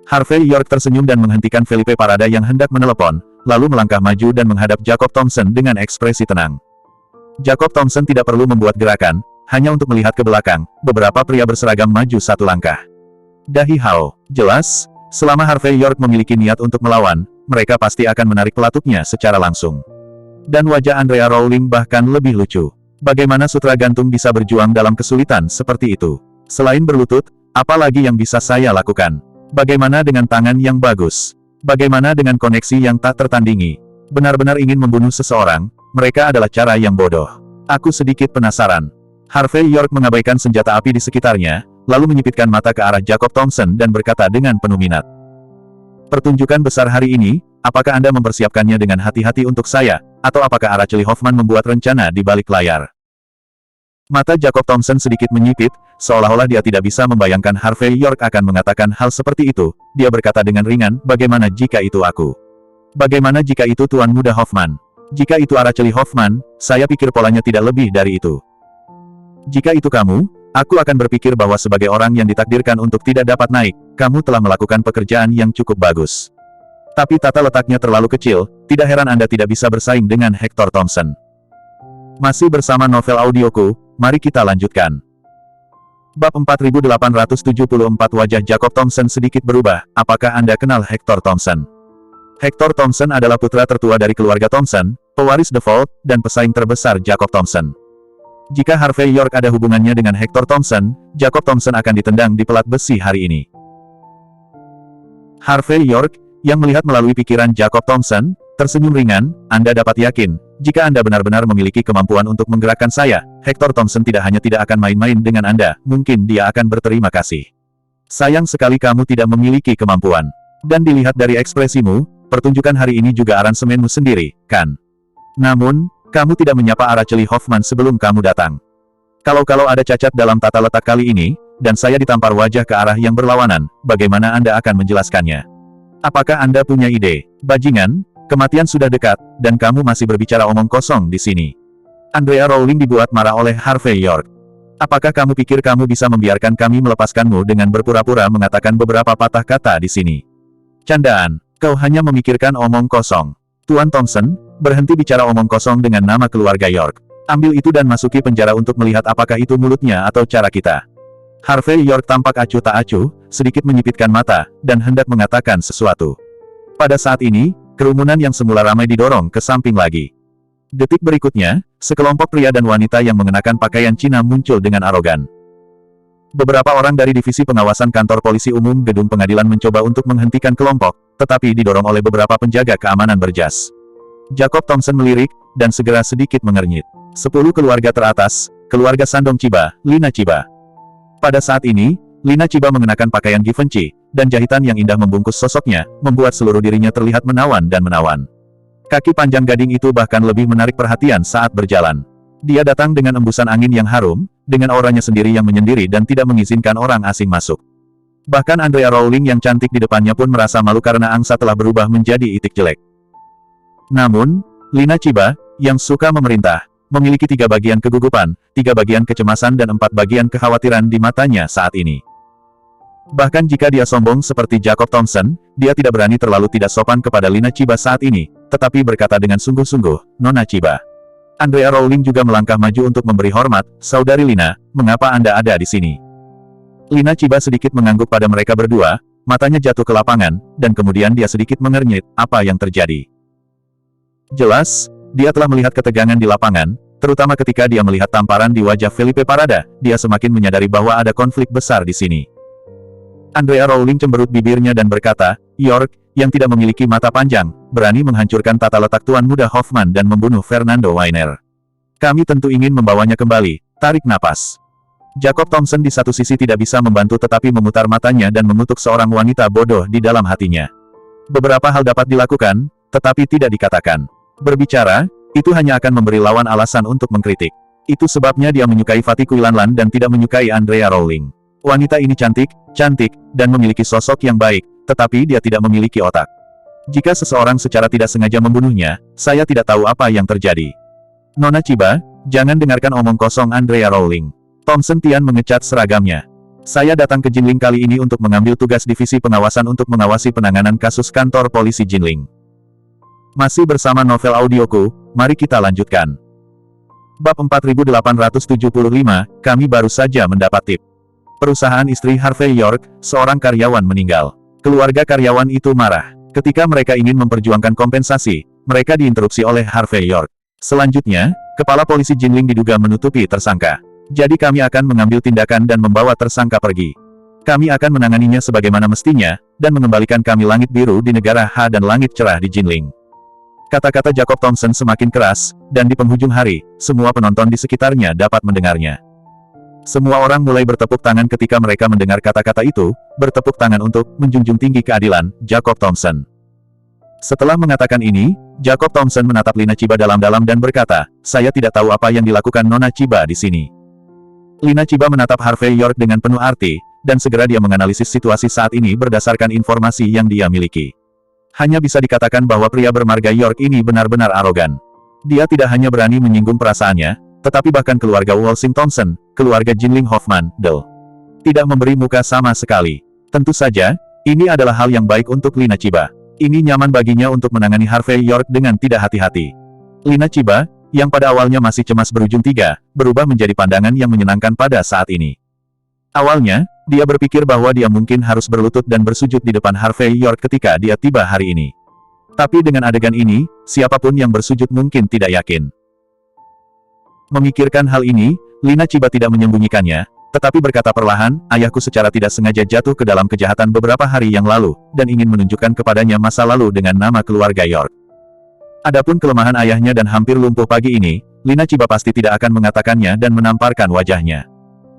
Harvey York tersenyum dan menghentikan Felipe Parada yang hendak menelepon, lalu melangkah maju dan menghadap Jacob Thompson dengan ekspresi tenang. Jacob Thompson tidak perlu membuat gerakan, hanya untuk melihat ke belakang, beberapa pria berseragam maju satu langkah. Dahi Hao, jelas, selama Harvey York memiliki niat untuk melawan, mereka pasti akan menarik pelatuknya secara langsung. Dan wajah Andrea Rowling bahkan lebih lucu. Bagaimana sutra gantung bisa berjuang dalam kesulitan seperti itu? Selain berlutut, apa lagi yang bisa saya lakukan? Bagaimana dengan tangan yang bagus? Bagaimana dengan koneksi yang tak tertandingi? Benar-benar ingin membunuh seseorang, mereka adalah cara yang bodoh. Aku sedikit penasaran. Harvey York mengabaikan senjata api di sekitarnya, lalu menyipitkan mata ke arah Jacob Thompson dan berkata dengan penuh minat. Pertunjukan besar hari ini, apakah Anda mempersiapkannya dengan hati-hati untuk saya, atau apakah Araceli Hoffman membuat rencana di balik layar? Mata Jacob Thompson sedikit menyipit, seolah-olah dia tidak bisa membayangkan Harvey York akan mengatakan hal seperti itu. Dia berkata dengan ringan, bagaimana jika itu aku? Bagaimana jika itu Tuan Muda Hoffman? Jika itu Araceli Hoffman, saya pikir polanya tidak lebih dari itu. Jika itu kamu, aku akan berpikir bahwa sebagai orang yang ditakdirkan untuk tidak dapat naik, kamu telah melakukan pekerjaan yang cukup bagus. Tapi tata letaknya terlalu kecil, tidak heran Anda tidak bisa bersaing dengan Hector Thompson. Masih bersama novel audioku, mari kita lanjutkan. Bab 4874 wajah Jacob Thompson sedikit berubah, apakah Anda kenal Hector Thompson? Hector Thompson adalah putra tertua dari keluarga Thompson, pewaris The Vault, dan pesaing terbesar Jacob Thompson. Jika Harvey York ada hubungannya dengan Hector Thompson, Jacob Thompson akan ditendang di pelat besi hari ini. Harvey York, yang melihat melalui pikiran Jacob Thompson, tersenyum ringan, Anda dapat yakin, jika Anda benar-benar memiliki kemampuan untuk menggerakkan saya, Hector Thompson tidak hanya tidak akan main-main dengan Anda, mungkin dia akan berterima kasih. Sayang sekali kamu tidak memiliki kemampuan. Dan dilihat dari ekspresimu, pertunjukan hari ini juga aransemenmu sendiri, kan? Namun, kamu tidak menyapa Araceli Hoffman sebelum kamu datang. Kalau ada cacat dalam tata letak kali ini, dan saya ditampar wajah ke arah yang berlawanan, bagaimana Anda akan menjelaskannya? Apakah Anda punya ide? Bajingan, kematian sudah dekat, dan kamu masih berbicara omong kosong di sini. Andrea Rowling dibuat marah oleh Harvey York. Apakah kamu pikir kamu bisa membiarkan kami melepaskanmu dengan berpura-pura mengatakan beberapa patah kata di sini? Candaan, kau hanya memikirkan omong kosong. Tuan Thompson, berhenti bicara omong kosong dengan nama keluarga York. Ambil itu dan masuki penjara untuk melihat apakah itu mulutnya atau cara kita. Harvey York tampak acuh tak acuh, sedikit menyipitkan mata, dan hendak mengatakan sesuatu. Pada saat ini, kerumunan yang semula ramai didorong ke samping lagi. Detik berikutnya, sekelompok pria dan wanita yang mengenakan pakaian Cina muncul dengan arogan. Beberapa orang dari divisi pengawasan kantor polisi umum gedung pengadilan mencoba untuk menghentikan kelompok, tetapi didorong oleh beberapa penjaga keamanan berjas. Jacob Thompson melirik, dan segera sedikit mengernyit. 10 keluarga teratas, keluarga Sandong Chiba, Lina Chiba. Pada saat ini, Lina Chiba mengenakan pakaian Givenchy, dan jahitan yang indah membungkus sosoknya, membuat seluruh dirinya terlihat menawan dan menawan. Kaki panjang gading itu bahkan lebih menarik perhatian saat berjalan. Dia datang dengan embusan angin yang harum, dengan auranya sendiri yang menyendiri dan tidak mengizinkan orang asing masuk. Bahkan Andrea Rowling yang cantik di depannya pun merasa malu karena angsa telah berubah menjadi itik jelek. Namun, Lina Chiba, yang suka memerintah, memiliki 3 bagian kegugupan, 3 bagian kecemasan dan 4 bagian kekhawatiran di matanya saat ini. Bahkan jika dia sombong seperti Jacob Thompson, dia tidak berani terlalu tidak sopan kepada Lina Chiba saat ini, tetapi berkata dengan sungguh-sungguh, Nona Chiba. Andrea Rowling juga melangkah maju untuk memberi hormat, Saudari Lina, mengapa Anda ada di sini? Lina Chiba sedikit mengangguk pada mereka berdua, matanya jatuh ke lapangan, dan kemudian dia sedikit mengernyit, apa yang terjadi? Jelas, dia telah melihat ketegangan di lapangan, terutama ketika dia melihat tamparan di wajah Felipe Parada, dia semakin menyadari bahwa ada konflik besar di sini. Andrea Rowling cemberut bibirnya dan berkata, York, yang tidak memiliki mata panjang, berani menghancurkan tata letak Tuan Muda Hoffman dan membunuh Fernando Weiner. Kami tentu ingin membawanya kembali, tarik napas. Jacob Thompson di satu sisi tidak bisa membantu tetapi memutar matanya dan mengutuk seorang wanita bodoh di dalam hatinya. Beberapa hal dapat dilakukan, tetapi tidak dikatakan. Berbicara, itu hanya akan memberi lawan alasan untuk mengkritik. Itu sebabnya dia menyukai Fatih Kuilanlan dan tidak menyukai Andrea Rowling. Wanita ini cantik, dan memiliki sosok yang baik, tetapi dia tidak memiliki otak. Jika seseorang secara tidak sengaja membunuhnya, saya tidak tahu apa yang terjadi. Nona Chiba, jangan dengarkan omong kosong Andrea Rowling. Thompson Tian mengecat seragamnya. Saya datang ke Jinling kali ini untuk mengambil tugas divisi pengawasan untuk mengawasi penanganan kasus kantor polisi Jinling. Masih bersama novel audioku, mari kita lanjutkan. Bab 4875, kami baru saja mendapat tip. Perusahaan istri Harvey York, seorang karyawan meninggal. Keluarga karyawan itu marah. Ketika mereka ingin memperjuangkan kompensasi, mereka diinterupsi oleh Harvey York. Selanjutnya, kepala polisi Jinling diduga menutupi tersangka. Jadi kami akan mengambil tindakan dan membawa tersangka pergi. Kami akan menanganinya sebagaimana mestinya, dan mengembalikan kami langit biru di negara H dan langit cerah di Jinling. Kata-kata Jacob Thompson semakin keras, dan di penghujung hari, semua penonton di sekitarnya dapat mendengarnya. Semua orang mulai bertepuk tangan ketika mereka mendengar kata-kata itu, bertepuk tangan untuk menjunjung tinggi keadilan, Jacob Thompson. Setelah mengatakan ini, Jacob Thompson menatap Lina Chiba dalam-dalam dan berkata, "Saya tidak tahu apa yang dilakukan Nona Chiba di sini." Lina Chiba menatap Harvey York dengan penuh arti, dan segera dia menganalisis situasi saat ini berdasarkan informasi yang dia miliki. Hanya bisa dikatakan bahwa pria bermarga York ini benar-benar arogan. Dia tidak hanya berani menyinggung perasaannya, tetapi bahkan keluarga Walsing Thompson, keluarga Jinling Hoffman, tidak memberi muka sama sekali. Tentu saja, ini adalah hal yang baik untuk Lina Chiba. Ini nyaman baginya untuk menangani Harvey York dengan tidak hati-hati. Lina Chiba, yang pada awalnya masih cemas berujung 3, berubah menjadi pandangan yang menyenangkan pada saat ini. Awalnya, dia berpikir bahwa dia mungkin harus berlutut dan bersujud di depan Harvey York ketika dia tiba hari ini. Tapi dengan adegan ini, siapapun yang bersujud mungkin tidak yakin. Memikirkan hal ini, Lina Chiba tidak menyembunyikannya, tetapi berkata perlahan, "Ayahku secara tidak sengaja jatuh ke dalam kejahatan beberapa hari yang lalu, dan ingin menunjukkan kepadanya masa lalu dengan nama keluarga York." Adapun kelemahan ayahnya dan hampir lumpuh pagi ini, Lina Chiba pasti tidak akan mengatakannya dan menamparkan wajahnya.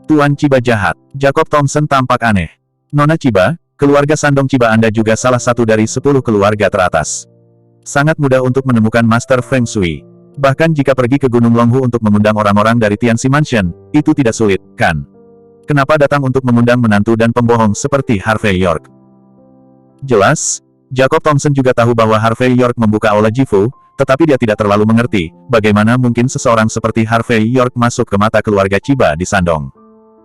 Tuan Chiba jahat. Jacob Thompson tampak aneh. Nona Chiba, keluarga Sandong Chiba Anda juga salah satu dari 10 keluarga teratas. Sangat mudah untuk menemukan Master Feng Shui. Bahkan jika pergi ke Gunung Longhu untuk mengundang orang-orang dari Tianxi Mansion, itu tidak sulit, kan? Kenapa datang untuk mengundang menantu dan pembohong seperti Harvey York? Jelas, Jacob Thompson juga tahu bahwa Harvey York membuka aula Jifu, tetapi dia tidak terlalu mengerti, bagaimana mungkin seseorang seperti Harvey York masuk ke mata keluarga Chiba di Sandong.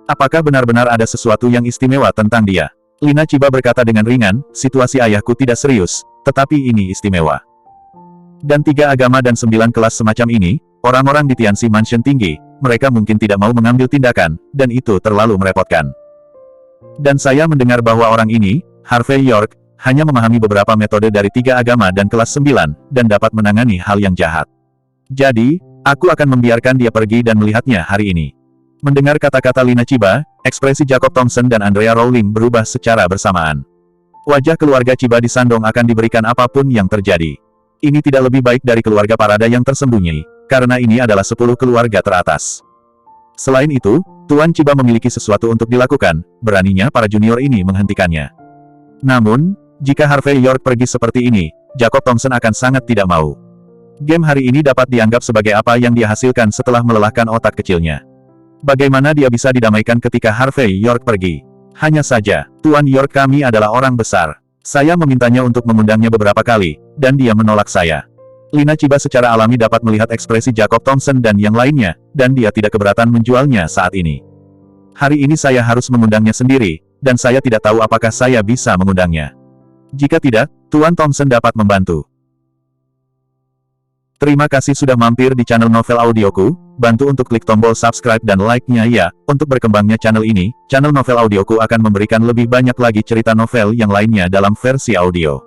Apakah benar-benar ada sesuatu yang istimewa tentang dia? Lina Chiba berkata dengan ringan, "Situasi ayahku tidak serius, tetapi ini istimewa." Dan 3 agama dan 9 kelas semacam ini, orang-orang di Tianxi Mansion tinggi, mereka mungkin tidak mau mengambil tindakan, dan itu terlalu merepotkan. Dan saya mendengar bahwa orang ini, Harvey York, hanya memahami beberapa metode dari 3 agama dan kelas 9, dan dapat menangani hal yang jahat. Jadi, aku akan membiarkan dia pergi dan melihatnya hari ini. Mendengar kata-kata Lina Chiba, ekspresi Jacob Thompson dan Andrea Rowling berubah secara bersamaan. Wajah keluarga Chiba di Sandong akan diberikan apapun yang terjadi. Ini tidak lebih baik dari keluarga Parada yang tersembunyi, karena ini adalah 10 keluarga teratas. Selain itu, Tuan Chiba memiliki sesuatu untuk dilakukan, beraninya para junior ini menghentikannya. Namun, jika Harvey York pergi seperti ini, Jacob Thompson akan sangat tidak mau. Game hari ini dapat dianggap sebagai apa yang dia hasilkan setelah melelahkan otak kecilnya. Bagaimana dia bisa didamaikan ketika Harvey York pergi? Hanya saja, Tuan York kami adalah orang besar. Saya memintanya untuk mengundangnya beberapa kali, dan dia menolak saya. Lina Chiba secara alami dapat melihat ekspresi Jacob Thompson dan yang lainnya, dan dia tidak keberatan menjualnya saat ini. Hari ini saya harus mengundangnya sendiri, dan saya tidak tahu apakah saya bisa mengundangnya. Jika tidak, Tuan Thompson dapat membantu. Terima kasih sudah mampir di channel Novel Audioku, bantu untuk klik tombol subscribe dan like-nya ya, untuk berkembangnya channel ini, channel Novel Audioku akan memberikan lebih banyak lagi cerita novel yang lainnya dalam versi audio.